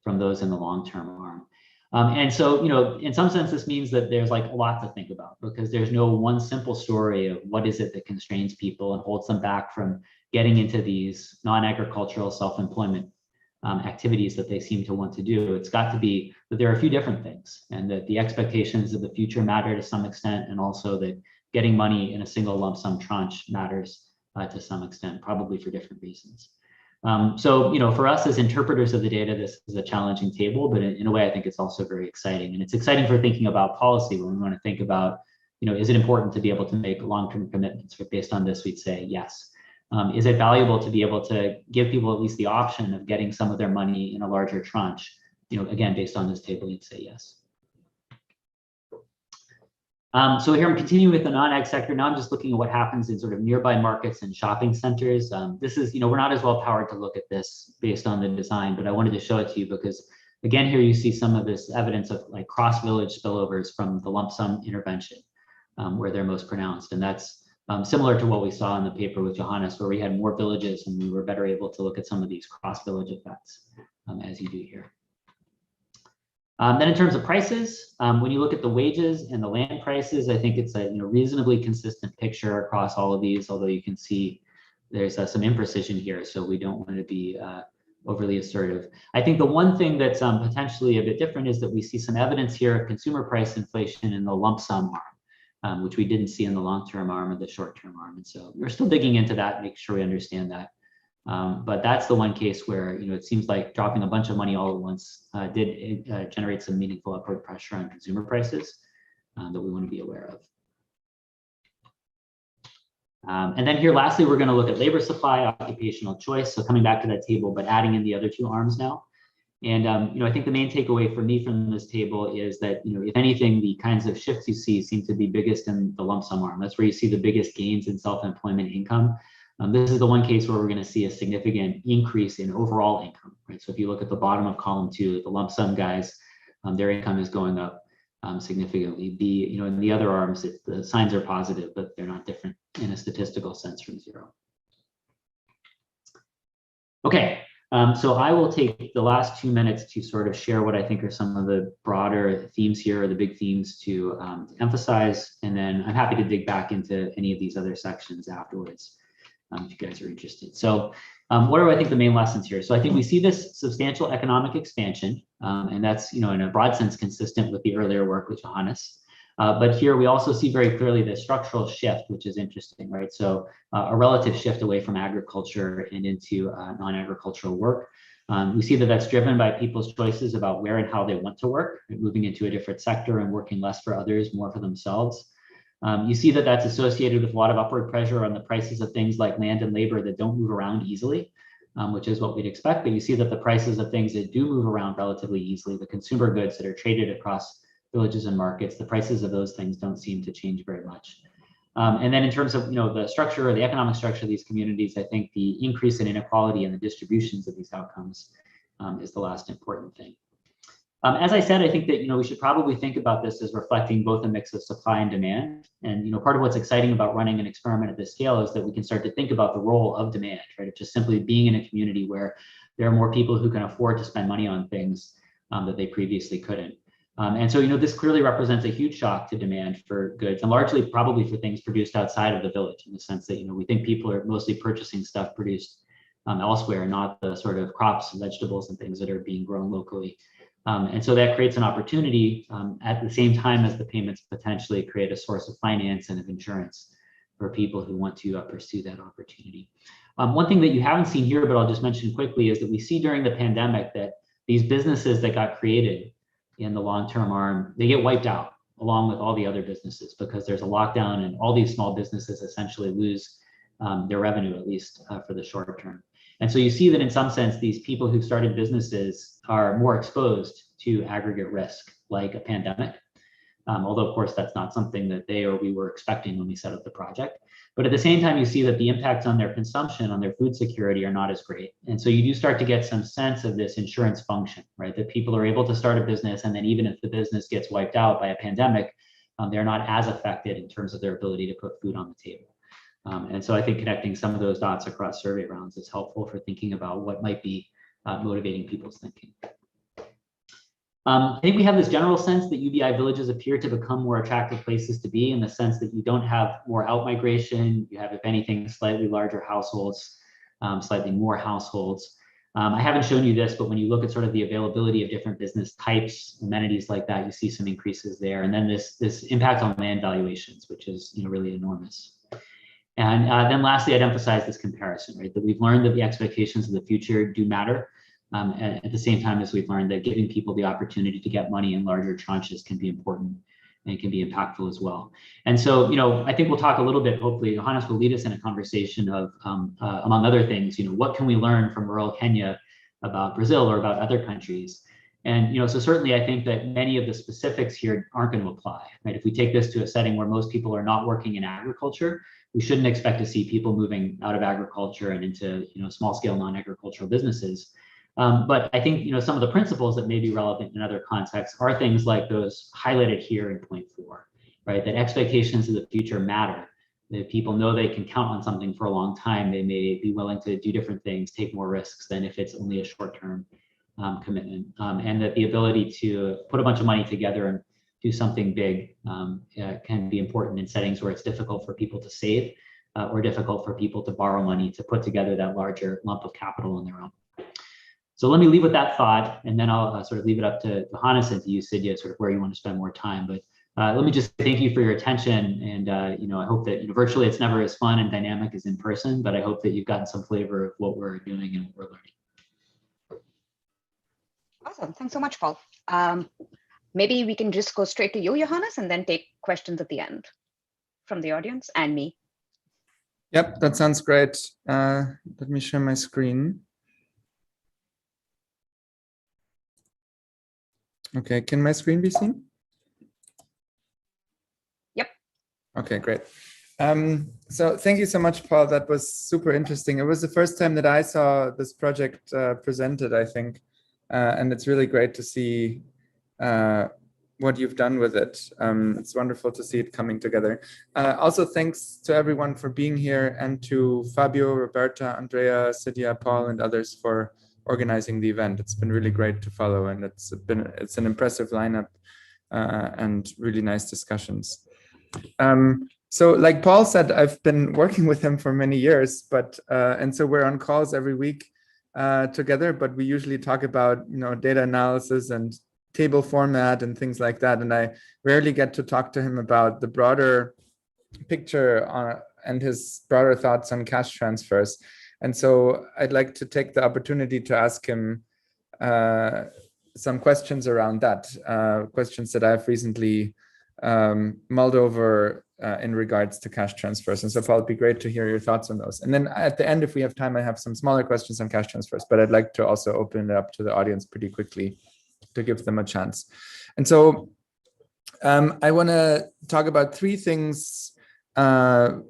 from those in the long-term arm. And so, in some sense, this means that there's like a lot to think about, because there's no one simple story of what is it that constrains people and holds them back from getting into these non-agricultural self-employment activities that they seem to want to do. It's got to be that there are a few different things, and that the expectations of the future matter to some extent, and also that getting money in a single lump sum tranche matters to some extent, probably for different reasons. So, for us as interpreters of the data, this is a challenging table, but in a way, I think it's also very exciting. And it's exciting for thinking about policy when we want to think about, is it important to be able to make long-term commitments? Based on this, we'd say yes. Is it valuable to be able to give people at least the option of getting some of their money in a larger tranche? Again, based on this table, you'd say yes. So here I'm continuing with the non-ag sector. Now I'm just looking at what happens in sort of nearby markets and shopping centers. This is, we're not as well powered to look at this based on the design, but I wanted to show it to you because, again, here you see some of this evidence of like cross-village spillovers from the lump sum intervention, where they're most pronounced. And that's similar to what we saw in the paper with Johannes, where we had more villages and we were better able to look at some of these cross-village effects, as you do here. Then in terms of prices, when you look at the wages and the land prices, I think it's a reasonably consistent picture across all of these, although you can see there's some imprecision here, so we don't want to be overly assertive. I think the one thing that's potentially a bit different is that we see some evidence here of consumer price inflation in the lump sum arm, which we didn't see in the long-term arm or the short-term arm. And so we're still digging into that, make sure we understand that. But that's the one case where it seems like dropping a bunch of money all at once did generate some meaningful upward pressure on consumer prices that we want to be aware of. And then here, lastly, we're going to look at labor supply, occupational choice. So coming back to that table, but adding in the other two arms now. And I think the main takeaway for me from this table is that if anything, the kinds of shifts you see seem to be biggest in the lump sum arm. That's where you see the biggest gains in self-employment income. This is the one case where we're going to see a significant increase in overall income, right? So if you look at the bottom of column 2, the lump sum guys, their income is going up significantly. In the other arms, the signs are positive, but they're not different in a statistical sense from 0. Okay, so I will take the last 2 minutes to sort of share what I think are some of the broader themes here, or the big themes to emphasize, and then I'm happy to dig back into any of these other sections afterwards. If you guys are interested. So what are, I think, the main lessons here? So I think we see this substantial economic expansion, and that's, in a broad sense, consistent with the earlier work with Johannes. But here we also see very clearly the structural shift, which is interesting, right? So a relative shift away from agriculture and into non-agricultural work. We see that that's driven by people's choices about where and how they want to work, moving into a different sector and working less for others, more for themselves. You see that that's associated with a lot of upward pressure on the prices of things like land and labor that don't move around easily, which is what we'd expect. But you see that the prices of things that do move around relatively easily, the consumer goods that are traded across villages and markets, the prices of those things don't seem to change very much. And then in terms of the structure or the economic structure of these communities, I think the increase in inequality and the distributions of these outcomes is the last important thing. As I said, I think that we should probably think about this as reflecting both a mix of supply and demand. And part of what's exciting about running an experiment at this scale is that we can start to think about the role of demand, right? Of just simply being in a community where there are more people who can afford to spend money on things that they previously couldn't. And so this clearly represents a huge shock to demand for goods, and largely probably for things produced outside of the village, in the sense that we think people are mostly purchasing stuff produced elsewhere, not the sort of crops and vegetables and things that are being grown locally. And so that creates an opportunity at the same time as the payments potentially create a source of finance and of insurance for people who want to pursue that opportunity. One thing that you haven't seen here, but I'll just mention quickly, is that we see during the pandemic that these businesses that got created in the long-term arm, they get wiped out along with all the other businesses, because there's a lockdown and all these small businesses essentially lose their revenue, at least for the short term. And so you see that in some sense, these people who started businesses are more exposed to aggregate risk, like a pandemic. Although, of course, that's not something that they or we were expecting when we set up the project. But at the same time, you see that the impacts on their consumption, on their food security, are not as great. And so you do start to get some sense of this insurance function, right? That people are able to start a business, and then even if the business gets wiped out by a pandemic, they're not as affected in terms of their ability to put food on the table. And so I think connecting some of those dots across survey rounds is helpful for thinking about what might be motivating people's thinking. I think we have this general sense that UBI villages appear to become more attractive places to be, in the sense that you don't have more out-migration. You have, if anything, slightly larger households, slightly more households. I haven't shown you this, but when you look at sort of the availability of different business types, amenities like that, you see some increases there. And then this impact on land valuations, which is really enormous. And then lastly, I'd emphasize this comparison, right? That we've learned that the expectations of the future do matter. At the same time as we've learned that giving people the opportunity to get money in larger tranches can be important and can be impactful as well. And so, I think we'll talk a little bit, hopefully Johannes will lead us in a conversation of, among other things, what can we learn from rural Kenya about Brazil or about other countries? And, so certainly I think that many of the specifics here aren't going to apply, right? If we take this to a setting where most people are not working in agriculture, we shouldn't expect to see people moving out of agriculture and into, small scale non-agricultural businesses. But I think some of the principles that may be relevant in other contexts are things like those highlighted here in point 4, right? That expectations of the future matter. That people know they can count on something for a long time. They may be willing to do different things, take more risks than if it's only a short-term commitment. And that the ability to put a bunch of money together and do something big can be important in settings where it's difficult for people to save or difficult for people to borrow money to put together that larger lump of capital on their own. So let me leave with that thought, and then I'll sort of leave it up to Johannes and to you, Sidhya, sort of where you want to spend more time. But let me just thank you for your attention, and I hope that virtually it's never as fun and dynamic as in person, but I hope that you've gotten some flavor of what we're doing and what we're learning. Awesome, thanks so much, Paul. Maybe we can just go straight to you, Johannes, and then take questions at the end from the audience and me. Yep, that sounds great. Let me share my screen. Okay, can my screen be seen? Yep. Okay, great. So thank you so much, Paul. That was super interesting. It was the first time that I saw this project presented, I think. And it's really great to see what you've done with it. It's wonderful to see it coming together. Also, thanks to everyone for being here, and to Fabio, Roberta, Andrea, Sidhya, Paul, and others for organizing the event. It's been really great to follow, and it's an impressive lineup and really nice discussions. So like Paul said, I've been working with him for many years, but and so we're on calls every week together, but we usually talk about data analysis and table format and things like that, and I rarely get to talk to him about the broader picture and his broader thoughts on cash transfers. And so I'd like to take the opportunity to ask him some questions around that, questions that I've recently mulled over in regards to cash transfers. And so Paul, it'd be great to hear your thoughts on those. And then at the end, if we have time, I have some smaller questions on cash transfers, but I'd like to also open it up to the audience pretty quickly to give them a chance. And so I want to talk about 3 things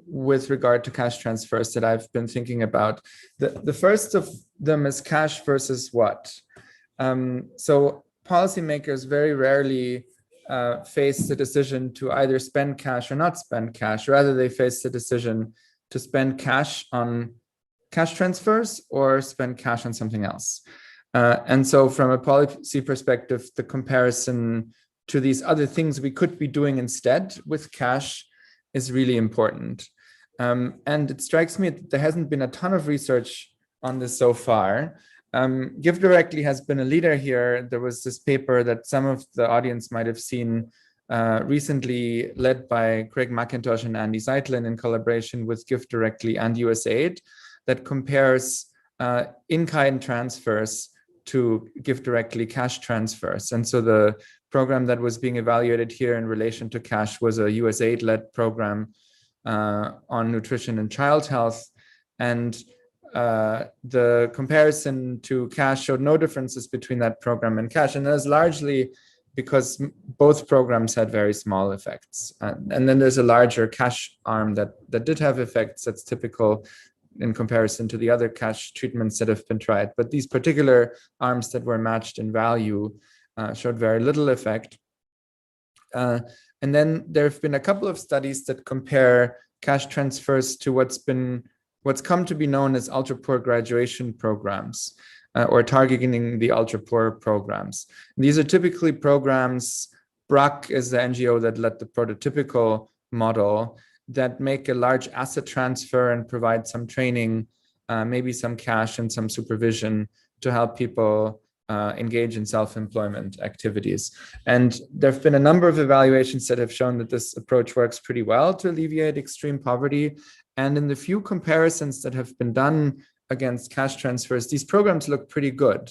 with regard to cash transfers that I've been thinking about. The first of them is cash versus what? So policymakers very rarely face the decision to either spend cash or not spend cash. Rather, they face the decision to spend cash on cash transfers or spend cash on something else. And so from a policy perspective, the comparison to these other things we could be doing instead with cash is really important. And it strikes me that there hasn't been a ton of research on this so far. Give Directly has been a leader here. There was this paper that some of the audience might have seen recently, led by Craig McIntosh and Andy Zeitlin in collaboration with Give Directly and USAID, that compares in-kind transfers to Give Directly cash transfers. And so the program that was being evaluated here in relation to cash was a USAID-led program on nutrition and child health. And the comparison to cash showed no differences between that program and cash. And that's largely because both programs had very small effects. And then there's a larger cash arm that did have effects. That's typical in comparison to the other cash treatments that have been tried. But these particular arms that were matched in value showed very little effect. And then there have been a couple of studies that compare cash transfers to what's come to be known as ultra poor graduation programs, or targeting the ultra poor programs. These are typically programs. BRAC is the NGO that led the prototypical model, that make a large asset transfer and provide some training, maybe some cash and some supervision to help people engage in self-employment activities. And there have been a number of evaluations that have shown that this approach works pretty well to alleviate extreme poverty. And in the few comparisons that have been done against cash transfers, these programs look pretty good.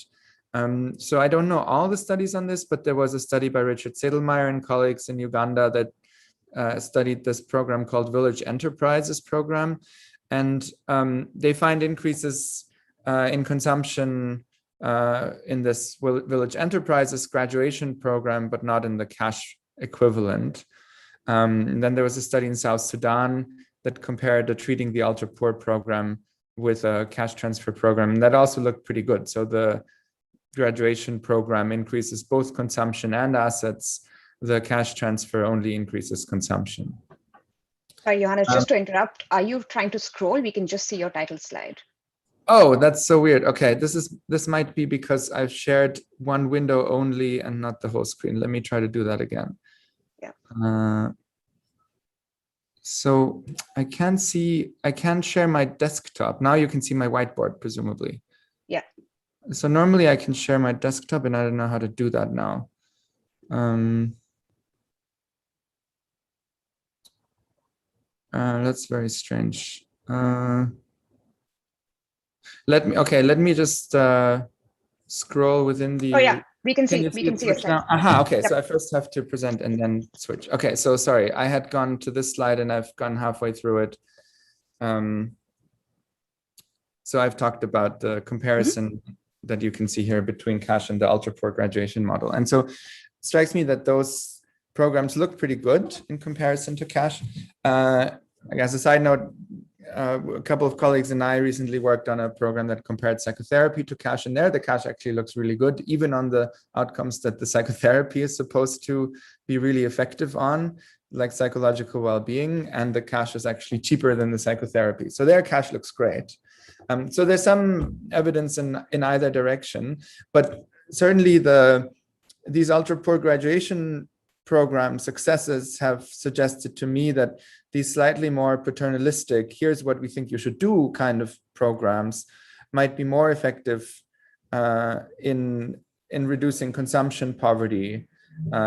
So I don't know all the studies on this, but there was a study by Richard Sedelmeier and colleagues in Uganda that studied this program called Village Enterprises Program. And they find increases in consumption in this Village Enterprises graduation program, but not in the cash equivalent. And then there was a study in South Sudan that compared the Treating the Ultra Poor program with a cash transfer program, and that also looked pretty good. So the graduation program increases both consumption and assets. The cash transfer only increases consumption. Sorry, Johannes, just to interrupt, are you trying to scroll? We can just see your title slide. Oh, that's so weird. Okay, this might be because I've shared one window only and not the whole screen. Let me try to do that again. Yeah. So I can share my desktop. Now you can see my whiteboard, presumably. Yeah. So normally I can share my desktop, and I don't know how to do that now. That's very strange. Let me just scroll within the. Oh yeah, we can see your slide. Aha, okay. Yep. So I first have to present and then switch. Okay, so sorry, I had gone to this slide and I've gone halfway through it. So I've talked about the comparison that you can see here between cash and the ultra poor graduation model. And so it strikes me that those programs look pretty good in comparison to cash. I guess a side note, a couple of colleagues and I recently worked on a program that compared psychotherapy to cash, and there the cash actually looks really good, even on the outcomes that the psychotherapy is supposed to be really effective on, like psychological well-being, and the cash is actually cheaper than the psychotherapy. So their cash looks great. So there's some evidence in either direction, but certainly these ultra poor graduation program successes have suggested to me that these slightly more paternalistic, here's what we think you should do kind of programs might be more effective in reducing consumption poverty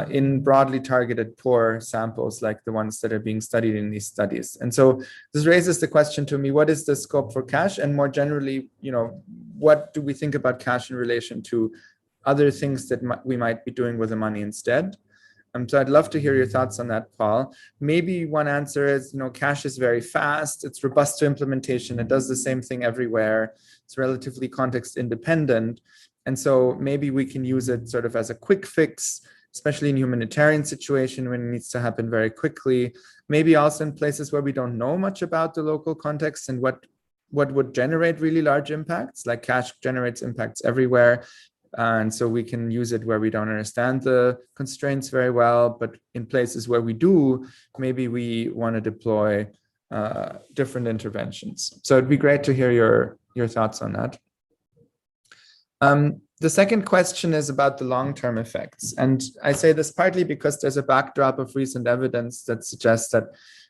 in broadly targeted poor samples like the ones that are being studied in these studies. And so this raises the question to me, what is the scope for cash? And more generally, what do we think about cash in relation to other things that we might be doing with the money instead? So I'd love to hear your thoughts on that, Paul. Maybe one answer is, cash is very fast, it's robust to implementation, it does the same thing everywhere, it's relatively context independent. And so maybe we can use it sort of as a quick fix, especially in humanitarian situation when it needs to happen very quickly. Maybe also in places where we don't know much about the local context and what would generate really large impacts, like cash generates impacts everywhere. And so we can use it where we don't understand the constraints very well, but in places where we do, maybe we want to deploy different interventions. So it'd be great to hear your thoughts on that. The second question is about the long-term effects. And I say this partly because there's a backdrop of recent evidence that suggests that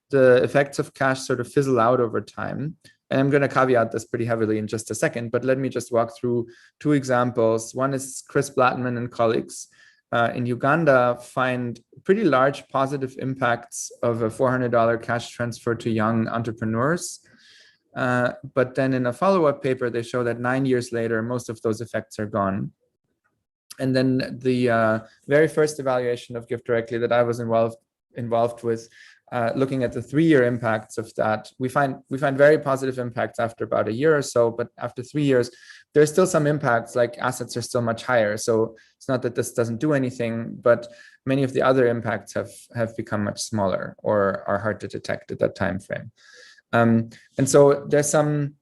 the effects of cash sort of fizzle out over time. And I'm going to caveat this pretty heavily in just a second, but let me just walk through two examples. One is Chris Blattman and colleagues in Uganda find pretty large positive impacts of a $400 cash transfer to young entrepreneurs. But then in a follow-up paper, they show that 9 years later, most of those effects are gone. And then the very first evaluation of Give Directly that I was involved with, looking at the 3-year impacts of that, we find very positive impacts after about a year or so, but after 3 years, there's still some impacts, like assets are still much higher. So it's not that this doesn't do anything, but many of the other impacts have become much smaller or are hard to detect at that time frame. And so there's some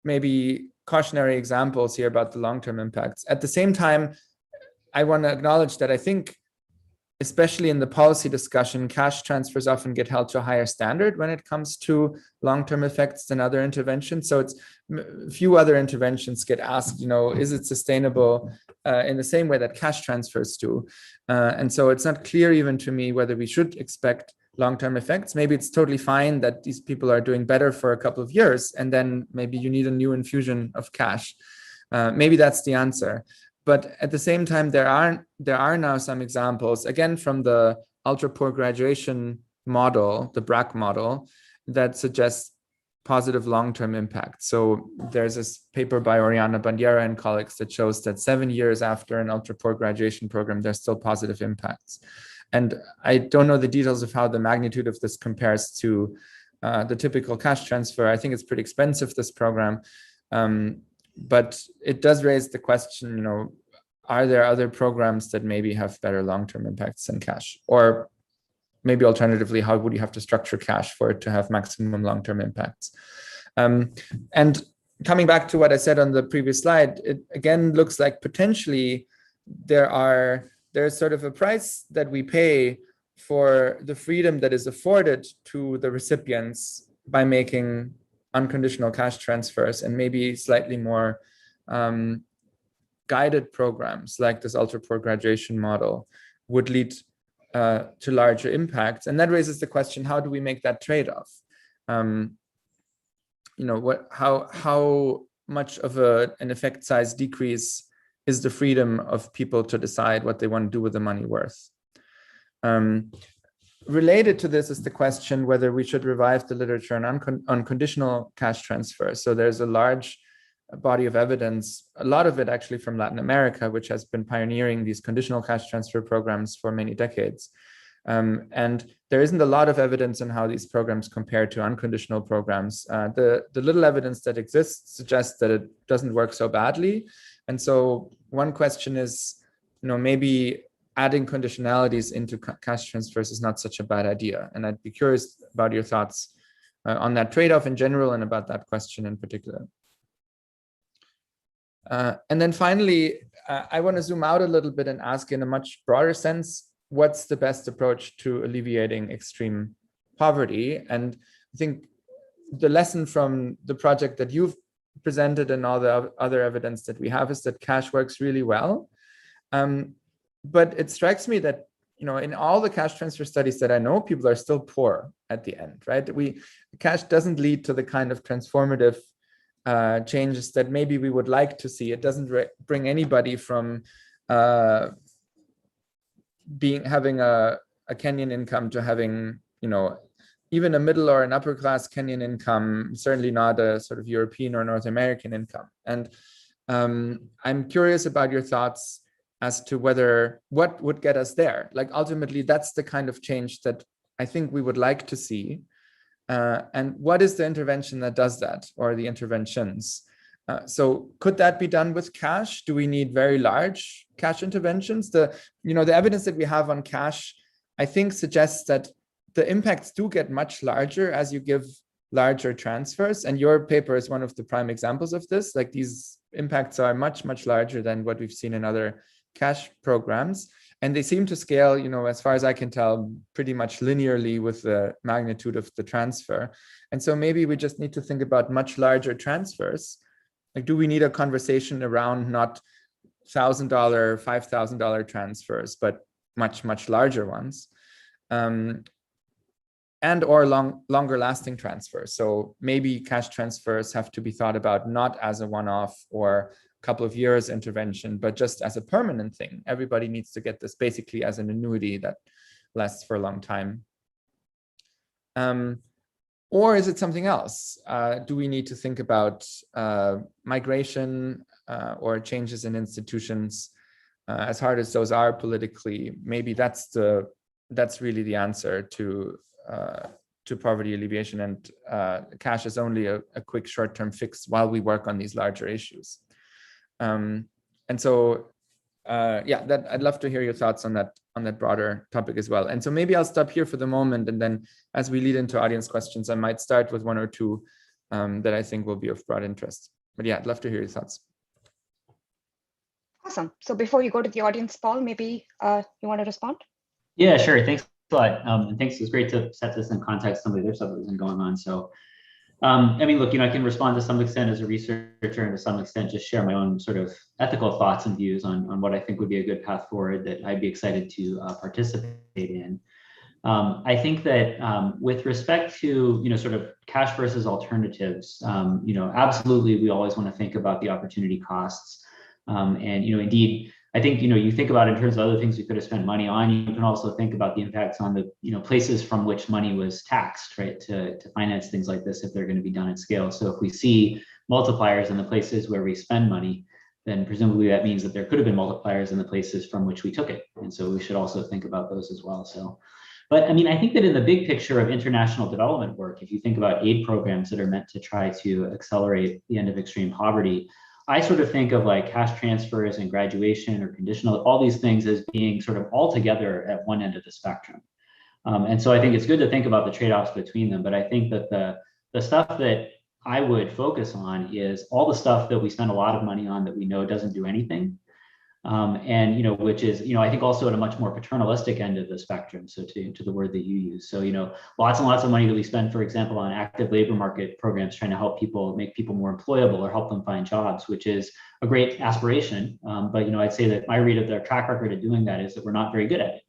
maybe cautionary examples here about the long-term impacts. At the same time, I want to acknowledge that I think especially in the policy discussion, cash transfers often get held to a higher standard when it comes to long-term effects than other interventions. So it's few other interventions get asked, is it sustainable in the same way that cash transfers do? And so it's not clear even to me whether we should expect long-term effects. Maybe it's totally fine that these people are doing better for a couple of years, and then maybe you need a new infusion of cash. Maybe that's the answer. But at the same time, there are now some examples, again, from the ultra-poor graduation model, the BRAC model, that suggests positive long-term impact. So there's this paper by Oriana Bandiera and colleagues that shows that 7 years after an ultra-poor graduation program, there's still positive impacts. And I don't know the details of how the magnitude of this compares to the typical cash transfer. I think it's pretty expensive, this program. But it does raise the question, are there other programs that maybe have better long-term impacts than cash? Or maybe alternatively, how would you have to structure cash for it to have maximum long-term impacts? And coming back to what I said on the previous slide, it again looks like potentially there's sort of a price that we pay for the freedom that is afforded to the recipients by making unconditional cash transfers, and maybe slightly more guided programs like this ultra-poor graduation model would lead to larger impacts. And that raises the question, how do we make that trade-off? How much of an effect size decrease is the freedom of people to decide what they want to do with the money worth? Related to this is the question whether we should revive the literature on conditional cash transfer. So there's a large body of evidence, a lot of it actually from Latin America, which has been pioneering these conditional cash transfer programs for many decades. And there isn't a lot of evidence on how these programs compare to unconditional programs. The little evidence that exists suggests that it doesn't work so badly. And so one question is, maybe adding conditionalities into cash transfers is not such a bad idea. And I'd be curious about your thoughts on that trade-off in general and about that question in particular. And then finally, I want to zoom out a little bit and ask in a much broader sense, what's the best approach to alleviating extreme poverty? And I think the lesson from the project that you've presented and all the other evidence that we have is that cash works really well. But it strikes me that, in all the cash transfer studies that I know, people are still poor at the end, right? Cash doesn't lead to the kind of transformative changes that maybe we would like to see. It doesn't bring anybody from having a Kenyan income to having, even a middle or an upper class Kenyan income, certainly not a sort of European or North American income. And I'm curious about your thoughts as to what would get us there. Like ultimately, that's the kind of change that I think we would like to see. And what is the intervention that does that, or the interventions? So could that be done with cash? Do we need very large cash interventions? The evidence that we have on cash, I think, suggests that the impacts do get much larger as you give larger transfers. And your paper is one of the prime examples of this. Like these impacts are much, much larger than what we've seen in other cash programs. And they seem to scale, as far as I can tell, pretty much linearly with the magnitude of the transfer. And so maybe we just need to think about much larger transfers. Like, do we need a conversation around not $1,000, $5,000 transfers, but much, much larger ones? And or longer lasting transfers. So maybe cash transfers have to be thought about not as a one-off or couple of years intervention, but just as a permanent thing. Everybody needs to get this basically as an annuity that lasts for a long time. Or is it something else? Do we need to think about migration or changes in institutions? As hard as those are politically, maybe that's really the answer to poverty alleviation, and cash is only a quick short-term fix while we work on these larger issues. And so, I'd love to hear your thoughts on that broader topic as well. And so maybe I'll stop here for the moment, and then as we lead into audience questions, I might start with one or two that I think will be of broad interest. But I'd love to hear your thoughts. Awesome. So before you go to the audience, Paul, maybe you want to respond? Yeah, sure. Thanks a lot. And thanks. It's great to set this in context. Some of the other stuff that's been going on. So, I mean, look, I can respond to some extent as a researcher and to some extent just share my own sort of ethical thoughts and views on what I think would be a good path forward that I'd be excited to participate in. I think that with respect to, sort of cash versus alternatives, absolutely, we always want to think about the opportunity costs. And, indeed, I think, you think about in terms of other things we could have spent money on, you can also think about the impacts on the, places from which money was taxed, right, to finance things like this if they're going to be done at scale. So if we see multipliers in the places where we spend money, then presumably that means that there could have been multipliers in the places from which we took it. And so we should also think about those as well. So, but I mean, I think that in the big picture of international development work, if you think about aid programs that are meant to try to accelerate the end of extreme poverty, I sort of think of like cash transfers and graduation or conditional, all these things as being sort of all together at one end of the spectrum. And so I think it's good to think about the trade-offs between them, but I think that the stuff that I would focus on is all the stuff that we spend a lot of money on that we know doesn't do anything. And, which is, I think also at a much more paternalistic end of the spectrum. So to the word that you use. So, lots and lots of money that we spend, for example, on active labor market programs, trying to help people, make people more employable or help them find jobs, which is a great aspiration. But, I'd say that my read of their track record of doing that is that we're not very good at it.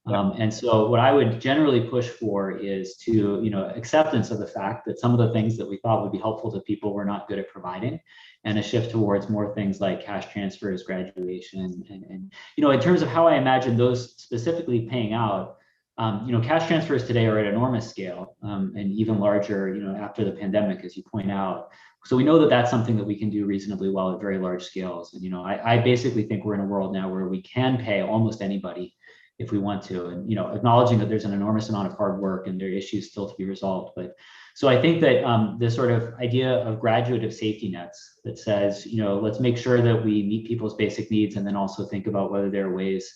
And so what I would generally push for is to, acceptance of the fact that some of the things that we thought would be helpful to people we're not good at providing, and a shift towards more things like cash transfers, graduation, and in terms of how I imagine those specifically paying out, cash transfers today are at enormous scale, and even larger, after the pandemic, as you point out. So we know that that's something that we can do reasonably well at very large scales. And, I basically think we're in a world now where we can pay almost anybody if we want to, and acknowledging that there's an enormous amount of hard work and there are issues still to be resolved. But so I think that this sort of idea of graduative safety nets that says, let's make sure that we meet people's basic needs, and then also think about whether there are ways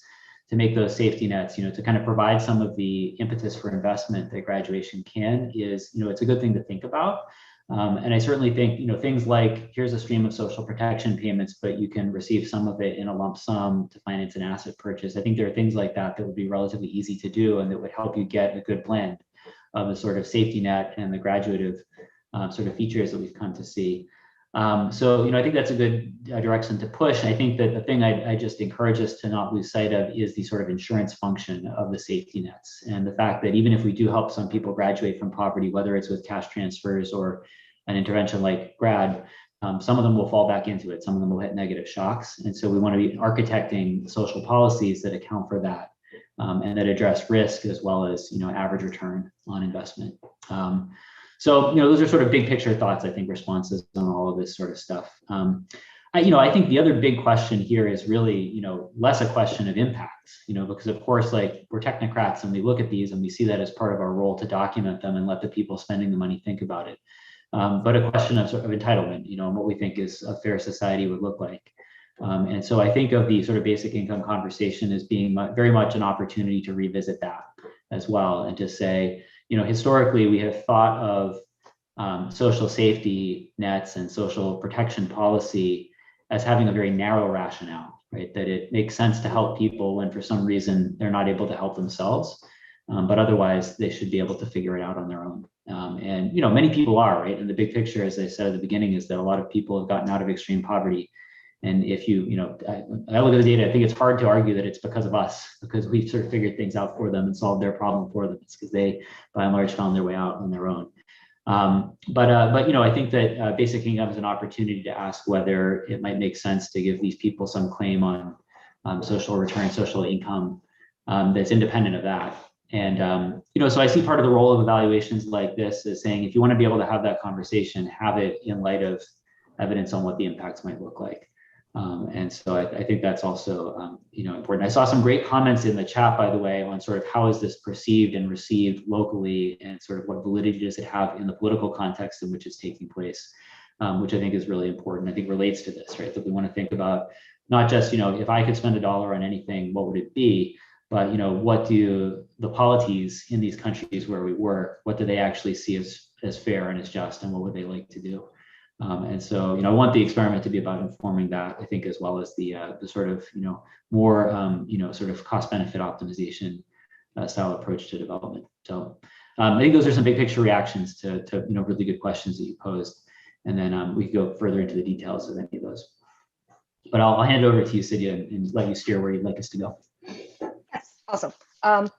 to make those safety nets, to kind of provide some of the impetus for investment that graduation can, is, it's a good thing to think about. And I certainly think, things like, here's a stream of social protection payments, but you can receive some of it in a lump sum to finance an asset purchase. I think there are things like that that would be relatively easy to do, and that would help you get a good blend of the sort of safety net and the graduative sort of features that we've come to see. So, I think that's a good direction to push. I think that the thing I just encourage us to not lose sight of is the sort of insurance function of the safety nets, and the fact that even if we do help some people graduate from poverty, whether it's with cash transfers or an intervention like grad, some of them will fall back into it. Some of them will hit negative shocks. And so we want to be architecting social policies that account for that, and that address risk as well as, average return on investment. So, those are sort of big picture thoughts, I think, responses on all of this sort of stuff. I think the other big question here is really, less a question of impact, because of course, like, we're technocrats and we look at these and we see that as part of our role to document them and let the people spending the money think about it. But a question of sort of entitlement, and what we think is a fair society would look like. And so I think of the sort of basic income conversation as being very much an opportunity to revisit that as well, and to say, historically we have thought of social safety nets and social protection policy as having a very narrow rationale, right? That it makes sense to help people when for some reason they're not able to help themselves, but otherwise they should be able to figure it out on their own. And many people are, right? And the big picture, as I said at the beginning, is that a lot of people have gotten out of extreme poverty. And if I look at the data, I think it's hard to argue that it's because of us, because we've sort of figured things out for them and solved their problem for them. It's because they, by and large, found their way out on their own. But I think that basic income is an opportunity to ask whether it might make sense to give these people some claim on social return, social income that's independent of that. And, so I see part of the role of evaluations like this as saying, if you want to be able to have that conversation, have it in light of evidence on what the impacts might look like. And so I think that's also, important. I saw some great comments in the chat, by the way, on sort of how is this perceived and received locally, and sort of what validity does it have in the political context in which it's taking place, which I think is really important. I think relates to this, right? That we want to think about not just, if I could spend $1 on anything, what would it be? But, what do the polities in these countries where we work, what do they actually see as fair and as just, and what would they like to do? And so, I want the experiment to be about informing that, I think, as well as the sort of, more, sort of cost benefit optimization style approach to development. So I think those are some big picture reactions to really good questions that you posed. And then we can go further into the details of any of those. But I'll hand it over to you, Sidhya, and let you steer where you'd like us to go. Yes, awesome.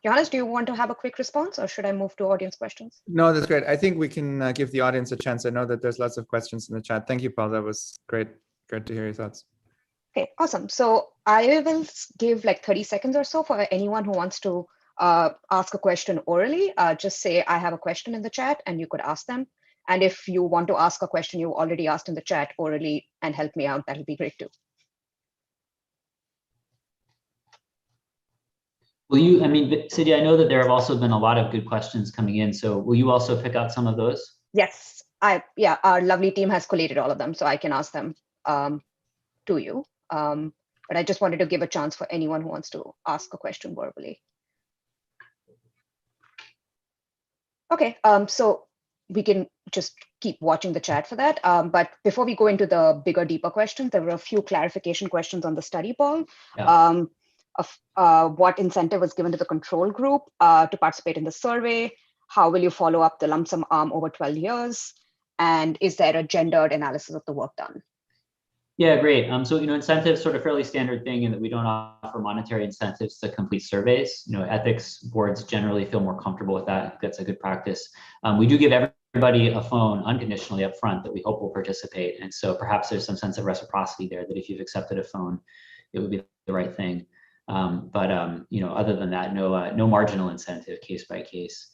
Johannes, do you want to have a quick response, or should I move to audience questions? No, that's great. I think we can give the audience a chance. I know that there's lots of questions in the chat. Thank you, Paul. That was great. Great to hear your thoughts. Okay, awesome. So I will give like 30 seconds or so for anyone who wants to ask a question orally. Just say, I have a question in the chat, and you could ask them. And if you want to ask a question you already asked in the chat orally and help me out, that'll be great too. Will you, I mean, Sidhya, I know that there have also been a lot of good questions coming in. So will you also pick out some of those? Yes, yeah, our lovely team has collated all of them, so I can ask them to you. But I just wanted to give a chance for anyone who wants to ask a question verbally. Okay, so we can just keep watching the chat for that. But before we go into the bigger, deeper questions, there were a few clarification questions on the study, Paul. Yeah. Of what incentive was given to the control group to participate in the survey? How will you follow up the lump sum arm over 12 years? And is there a gendered analysis of the work done? Yeah, great. So, incentives sort of fairly standard thing in that we don't offer monetary incentives to complete surveys. Ethics boards generally feel more comfortable with that. That's a good practice. We do give everybody a phone unconditionally up front that we hope will participate. And so perhaps there's some sense of reciprocity there that if you've accepted a phone, it would be the right thing. Other than that, no marginal incentive case by case.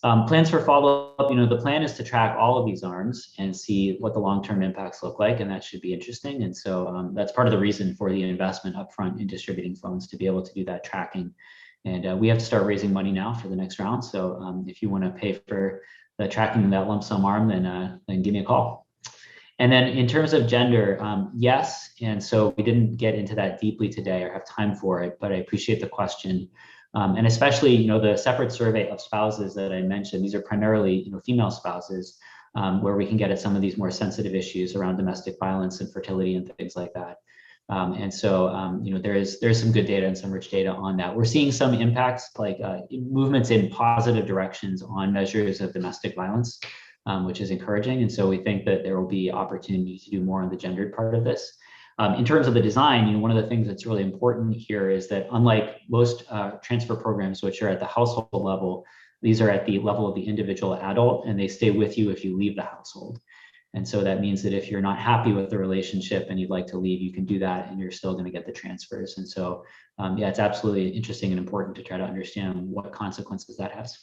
Plans for follow-up, the plan is to track all of these arms and see what the long-term impacts look like, and that should be interesting. And so that's part of the reason for the investment upfront in distributing phones, to be able to do that tracking. And we have to start raising money now for the next round. So if you want to pay for the tracking of that lump sum arm, then give me a call. And then in terms of gender, yes. And so we didn't get into that deeply today or have time for it, but I appreciate the question. And especially, the separate survey of spouses that I mentioned, these are primarily, female spouses, where we can get at some of these more sensitive issues around domestic violence and fertility and things like that. And so, there's some good data and some rich data on that. We're seeing some impacts, like movements in positive directions on measures of domestic violence, which is encouraging. And so we think that there will be opportunity to do more on the gendered part of this. In terms of the design, one of the things that's really important here is that, unlike most transfer programs, which are at the household level, these are at the level of the individual adult, and they stay with you if you leave the household. And so that means that if you're not happy with the relationship and you'd like to leave, you can do that and you're still going to get the transfers. And so, yeah, it's absolutely interesting and important to try to understand what consequences that has.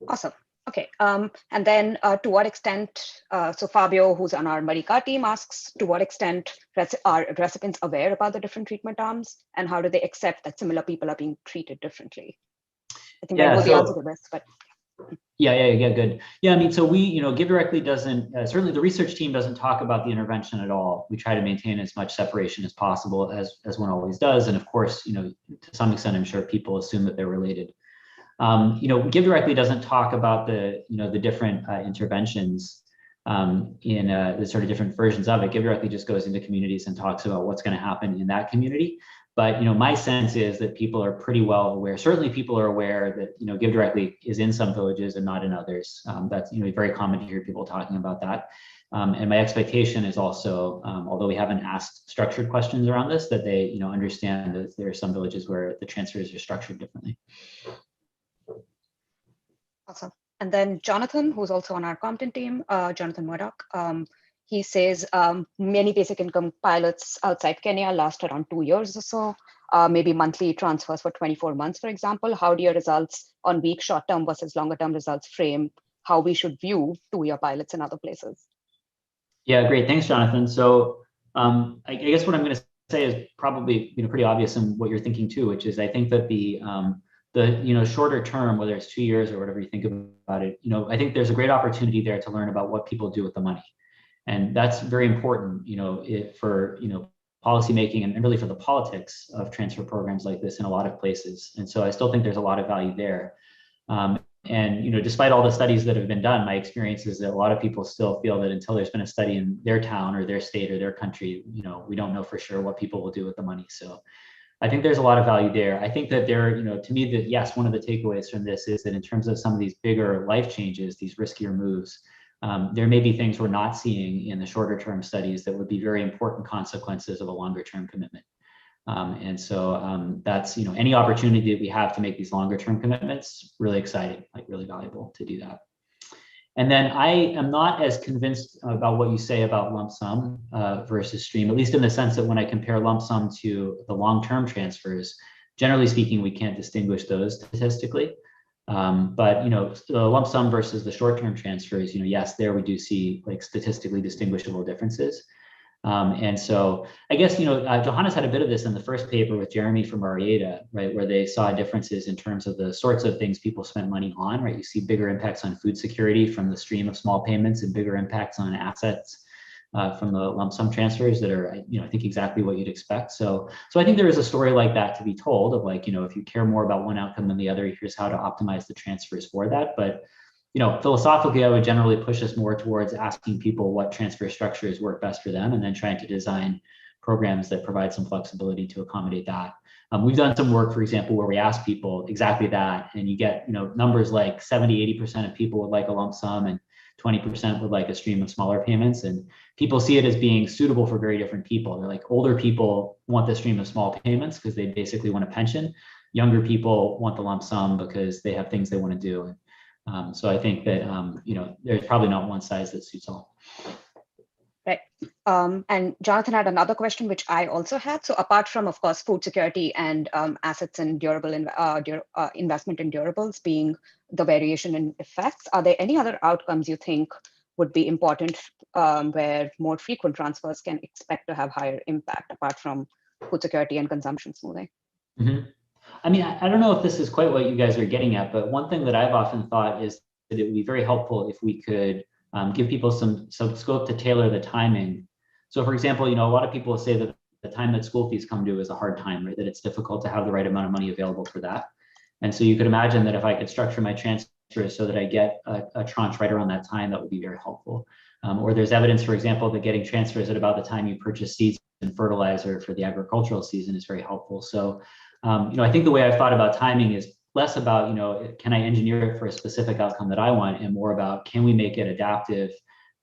Awesome. Okay, and then to what extent, so Fabio, who's on our Marika team, asks, to what extent are recipients aware about the different treatment arms, and how do they accept that similar people are being treated differently? I think I know the answer to this, but. Yeah, good. Yeah, I mean, so we, GiveDirectly doesn't, certainly the research team doesn't talk about the intervention at all. We try to maintain as much separation as possible, as one always does. And of course, to some extent, I'm sure people assume that they're related. GiveDirectly doesn't talk about the different interventions in the sort of different versions of it. GiveDirectly just goes into communities and talks about what's going to happen in that community. But my sense is that people are pretty well aware. Certainly, people are aware that GiveDirectly is in some villages and not in others. That's very common to hear people talking about that. And my expectation is also, although we haven't asked structured questions around this, that they understand that there are some villages where the transfers are structured differently. Awesome. And then Jonathan, who's also on our content team, Jonathan Murdoch, he says many basic income pilots outside Kenya last around 2 years or so, maybe monthly transfers for 24 months, for example. How do your results on weak short-term versus longer-term results frame how we should view 2-year pilots in other places? Yeah, great. Thanks, Jonathan. So I guess what I'm going to say is probably pretty obvious in what you're thinking too, which is I think that the shorter term, whether it's 2 years or whatever you think about it, I think there's a great opportunity there to learn about what people do with the money. And that's very important, for, policymaking and really for the politics of transfer programs like this in a lot of places. And so I still think there's a lot of value there. And, despite all the studies that have been done, my experience is that a lot of people still feel that until there's been a study in their town or their state or their country, we don't know for sure what people will do with the money. So I think there's a lot of value there. I think that there, to me, that yes, one of the takeaways from this is that in terms of some of these bigger life changes, these riskier moves, there may be things we're not seeing in the shorter term studies that would be very important consequences of a longer term commitment. And so that's, any opportunity that we have to make these longer term commitments, really exciting, like really valuable to do that. And then I am not as convinced about what you say about lump sum versus stream, at least in the sense that when I compare lump sum to the long-term transfers, generally speaking, we can't distinguish those statistically. But the lump sum versus the short-term transfers, yes, there we do see like statistically distinguishable differences. And so I guess, Johannes had a bit of this in the first paper with Jeremy from Arieta, right, where they saw differences in terms of the sorts of things people spend money on, right? You see bigger impacts on food security from the stream of small payments and bigger impacts on assets from the lump sum transfers that are, I think exactly what you'd expect. So I think there is a story like that to be told of like, if you care more about one outcome than the other, here's how to optimize the transfers for that. But philosophically, I would generally push us more towards asking people what transfer structures work best for them and then trying to design programs that provide some flexibility to accommodate that. We've done some work, for example, where we ask people exactly that, and you get, numbers like 70, 80% of people would like a lump sum and 20% would like a stream of smaller payments. And people see it as being suitable for very different people. They're like, older people want the stream of small payments because they basically want a pension. Younger people want the lump sum because they have things they want to do. So I think that, there's probably not one size that suits all. Right. And Jonathan had another question, which I also had. So apart from, of course, food security and assets and durable investment in durables being the variation in effects, are there any other outcomes you think would be important where more frequent transfers can expect to have higher impact apart from food security and consumption smoothing? Mm-hmm. I mean, I don't know if this is quite what you guys are getting at, but one thing that I've often thought is that it would be very helpful if we could give people some scope to tailor the timing. So for example, a lot of people say that the time that school fees come due is a hard time, right? That it's difficult to have the right amount of money available for that. And so you could imagine that if I could structure my transfers so that I get a tranche right around that time, that would be very helpful. Or there's evidence, for example, that getting transfers at about the time you purchase seeds and fertilizer for the agricultural season is very helpful. So I think the way I've thought about timing is less about, can I engineer it for a specific outcome that I want, and more about, can we make it adaptive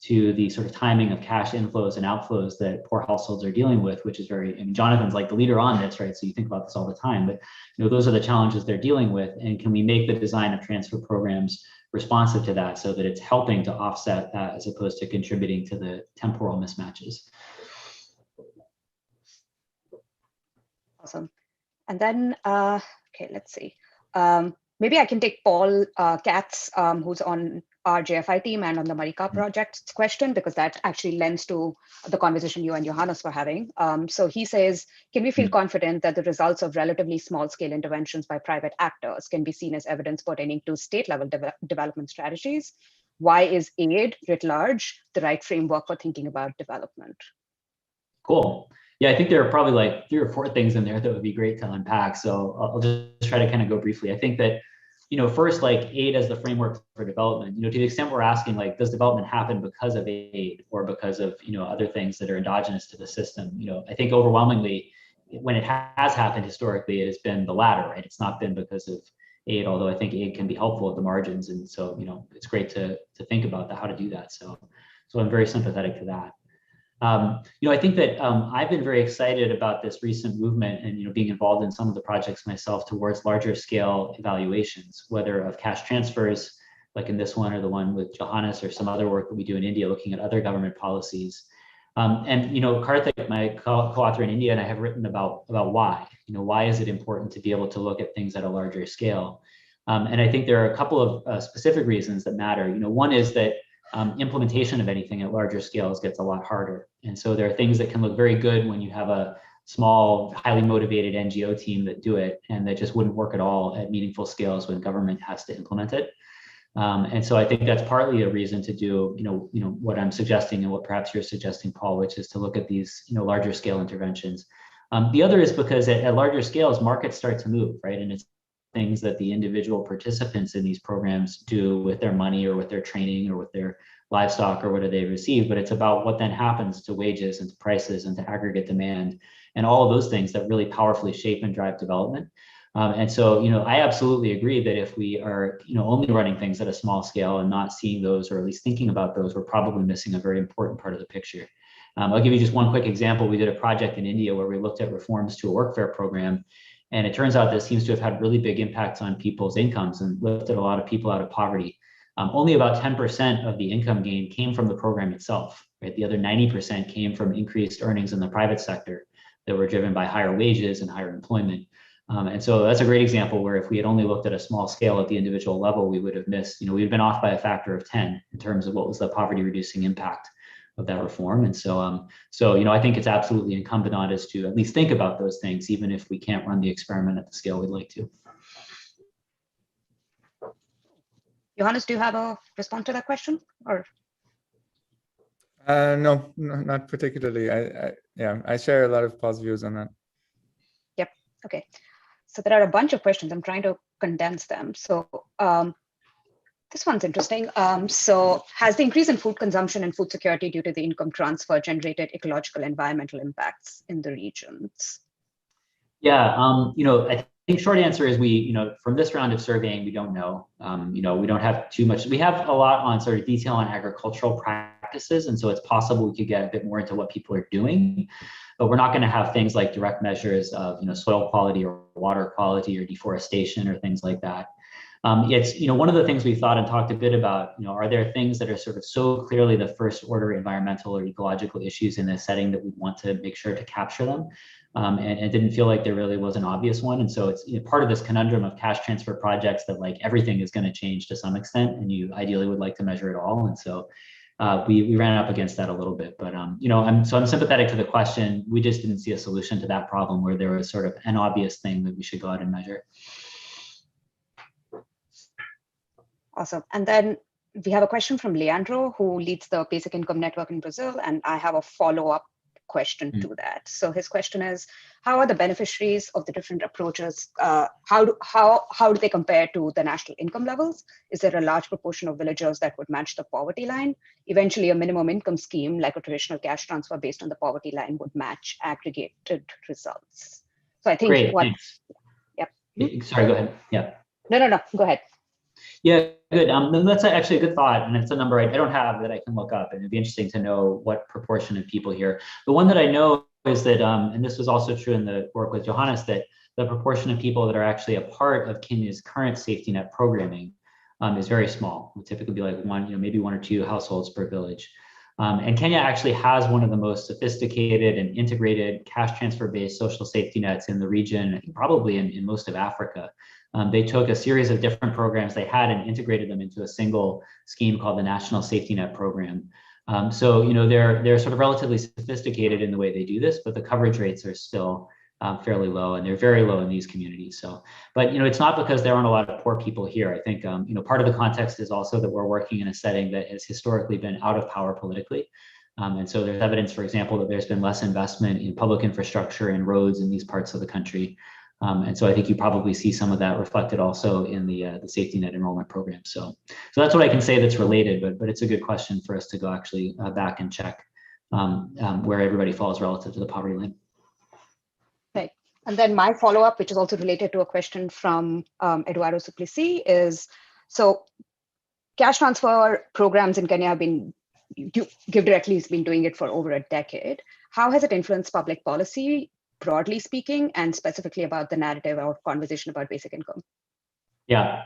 to the sort of timing of cash inflows and outflows that poor households are dealing with, which is Jonathan's like the leader on this, right? So you think about this all the time, but those are the challenges they're dealing with. And can we make the design of transfer programs responsive to that so that it's helping to offset that as opposed to contributing to the temporal mismatches? Awesome. And then, okay, let's see. Maybe I can take Paul Katz, who's on our JFI team and on the Marika project's question, because that actually lends to the conversation you and Johannes were having. So he says, can we feel confident that the results of relatively small scale interventions by private actors can be seen as evidence pertaining to state level development strategies? Why is aid writ large the right framework for thinking about development? Cool. Yeah, I think there are probably like 3 or 4 things in there that would be great to unpack. So I'll just try to kind of go briefly. I think that, first, like aid as the framework for development, to the extent we're asking, like, does development happen because of aid or because of, other things that are endogenous to the system? I think overwhelmingly, when it has happened historically, it has been the latter, right? It's not been because of aid, although I think aid can be helpful at the margins. And so, it's great to think about how to do that. So I'm very sympathetic to that. I think that I've been very excited about this recent movement and being involved in some of the projects myself towards larger scale evaluations, whether of cash transfers, like in this one or the one with Johannes, or some other work that we do in India looking at other government policies. And Karthik, my co-author in India, and I have written about why. Why is it important to be able to look at things at a larger scale? And I think there are a couple of specific reasons that matter. One is that implementation of anything at larger scales gets a lot harder. And so there are things that can look very good when you have a small, highly motivated NGO team that do it, and that just wouldn't work at all at meaningful scales when government has to implement it. And so I think that's partly a reason to do, what I'm suggesting and what perhaps you're suggesting, Paul, which is to look at these, larger scale interventions. The other is because at larger scales, markets start to move, right? And it's things that the individual participants in these programs do with their money or with their training or with their livestock or what do they receive, but it's about what then happens to wages and to prices and to aggregate demand and all of those things that really powerfully shape and drive development. And so, I absolutely agree that if we are, only running things at a small scale and not seeing those, or at least thinking about those, we're probably missing a very important part of the picture. I'll give you just one quick example. We did a project in India where we looked at reforms to a workfare program. And it turns out this seems to have had really big impacts on people's incomes and lifted a lot of people out of poverty. Only about 10% of the income gain came from the program itself, right? The other 90% came from increased earnings in the private sector that were driven by higher wages and higher employment. And so that's a great example where if we had only looked at a small scale at the individual level, we would have missed, we'd been off by a factor of 10 in terms of what was the poverty reducing impact of that reform. And so, I think it's absolutely incumbent on us to at least think about those things, even if we can't run the experiment at the scale we'd like to. Johannes, do you have a response to that question? Or no, not particularly. I share a lot of Paul's views on that. Yep. Okay. So there are a bunch of questions. I'm trying to condense them. So this one's interesting. So has the increase in food consumption and food security due to the income transfer generated ecological environmental impacts in the regions? Yeah, I think short answer is we, from this round of surveying, we don't know. We don't have too much. We have a lot on sort of detail on agricultural practices. And so it's possible we could get a bit more into what people are doing, but we're not going to have things like direct measures of, soil quality or water quality or deforestation or things like that. It's, one of the things we thought and talked a bit about, are there things that are sort of so clearly the first order environmental or ecological issues in this setting that we want to make sure to capture them? And it didn't feel like there really was an obvious one. And so it's part of this conundrum of cash transfer projects that like everything is going to change to some extent, and you ideally would like to measure it all. And so we ran up against that a little bit, but I'm sympathetic to the question. We just didn't see a solution to that problem where there was sort of an obvious thing that we should go out and measure. Awesome. And then we have a question from Leandro, who leads the Basic Income Network in Brazil, and I have a follow-up question to that. So his question is, how are the beneficiaries of the different approaches, how do they compare to the national income levels? Is there a large proportion of villagers that would match the poverty line? Eventually, a minimum income scheme like a traditional cash transfer based on the poverty line would match aggregated results. So I think Great, thanks. Yep. Sorry, go ahead. Yeah. No, go ahead. Yeah, good. That's actually a good thought, and it's a number I don't have that I can look up, and it'd be interesting to know what proportion of people here. The one that I know is that, and this was also true in the work with Johannes, that the proportion of people that are actually a part of Kenya's current safety net programming is very small. It would typically be like maybe one or two households per village. And Kenya actually has one of the most sophisticated and integrated cash transfer-based social safety nets in the region, I think probably in most of Africa. They took a series of different programs they had and integrated them into a single scheme called the National Safety Net Program. So they're sort of relatively sophisticated in the way they do this, but the coverage rates are still fairly low, and they're very low in these communities. So, but it's not because there aren't a lot of poor people here. I think part of the context is also that we're working in a setting that has historically been out of power politically. And so there's evidence, for example, that there's been less investment in public infrastructure and roads in these parts of the country. And so I think you probably see some of that reflected also in the safety net enrollment program. So that's what I can say that's related, but it's a good question for us to go actually back and check where everybody falls relative to the poverty line. Okay. And then my follow-up, which is also related to a question from Eduardo Suplicy, is, so cash transfer programs in Kenya have been, Give Directly has been doing it for over a decade. How has it influenced public policy, broadly speaking, and specifically about the narrative or conversation about basic income? Yeah,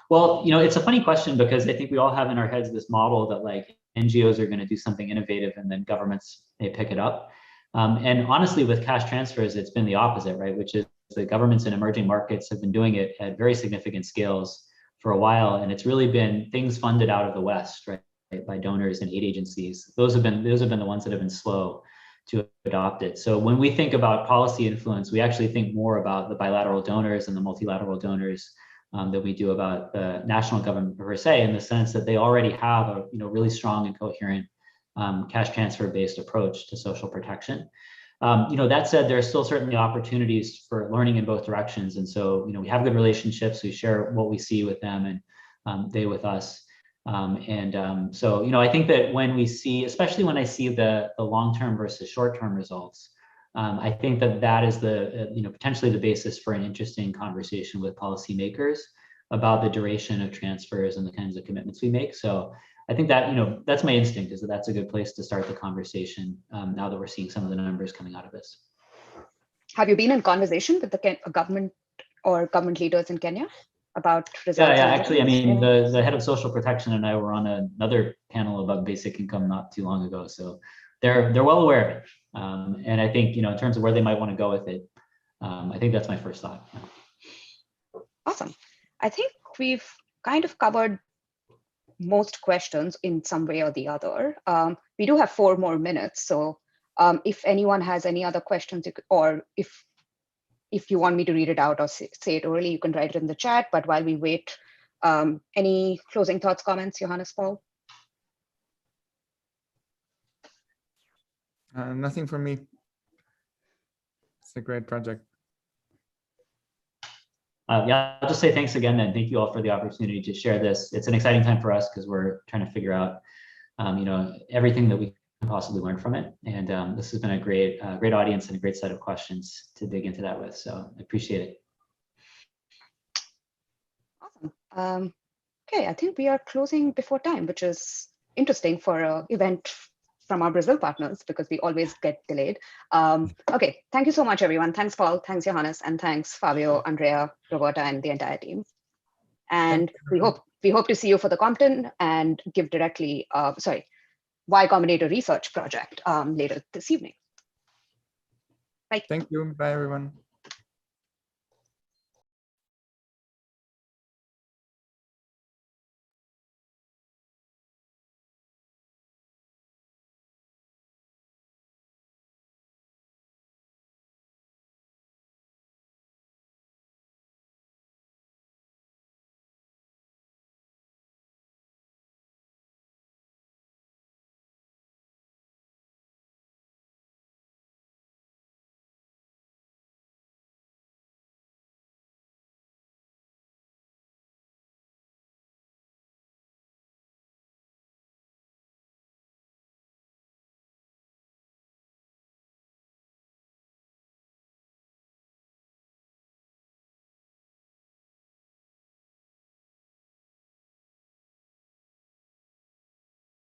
well, it's a funny question because I think we all have in our heads this model that like NGOs are going to do something innovative and then governments may pick it up. And honestly, with cash transfers, it's been the opposite, right? Which is the governments in emerging markets have been doing it at very significant scales for a while, and it's really been things funded out of the West, right, by donors and aid agencies. Those have been the ones that have been slow to adopt it. So when we think about policy influence, we actually think more about the bilateral donors and the multilateral donors than we do about the national government per se, in the sense that they already have a really strong and coherent cash transfer based approach to social protection. That said, there are still certainly opportunities for learning in both directions. And so, we have good relationships. We share what we see with them and they with us. So, I think that when we see, especially when I see the long-term versus short-term results, I think that is the, potentially the basis for an interesting conversation with policymakers about the duration of transfers and the kinds of commitments we make. So I think that, that's my instinct, is that that's a good place to start the conversation now that we're seeing some of the numbers coming out of this. Have you been in conversation with the government or government leaders in Kenya about results? Yeah, actually, I mean, the head of social protection and I were on another panel about basic income not too long ago. So they're well aware of it. And I think, in terms of where they might want to go with it, I think that's my first thought. Awesome. I think we've kind of covered most questions in some way or the other. We do have 4 more minutes. So if anyone has any other questions, or if you want me to read it out or say it orally, you can write it in the chat. But while we wait, any closing thoughts, comments, Johannes, Paul? Nothing from me. It's a great project. Yeah, I'll just say thanks again, and thank you all for the opportunity to share this. It's an exciting time for us because we're trying to figure out, everything that we can possibly learn from it. And this has been a great audience and a great set of questions to dig into that with. So I appreciate it. Awesome. Okay, I think we are closing before time, which is interesting for an event from our Brazil partners, because we always get delayed. Okay, thank you so much, everyone. Thanks, Paul. Thanks, Johannes. And thanks, Fabio, Andrea, Roberta, and the entire team. And we hope to see you for the Compton and give directly, Y Combinator research project later this evening. Bye. Thank you. Bye, everyone.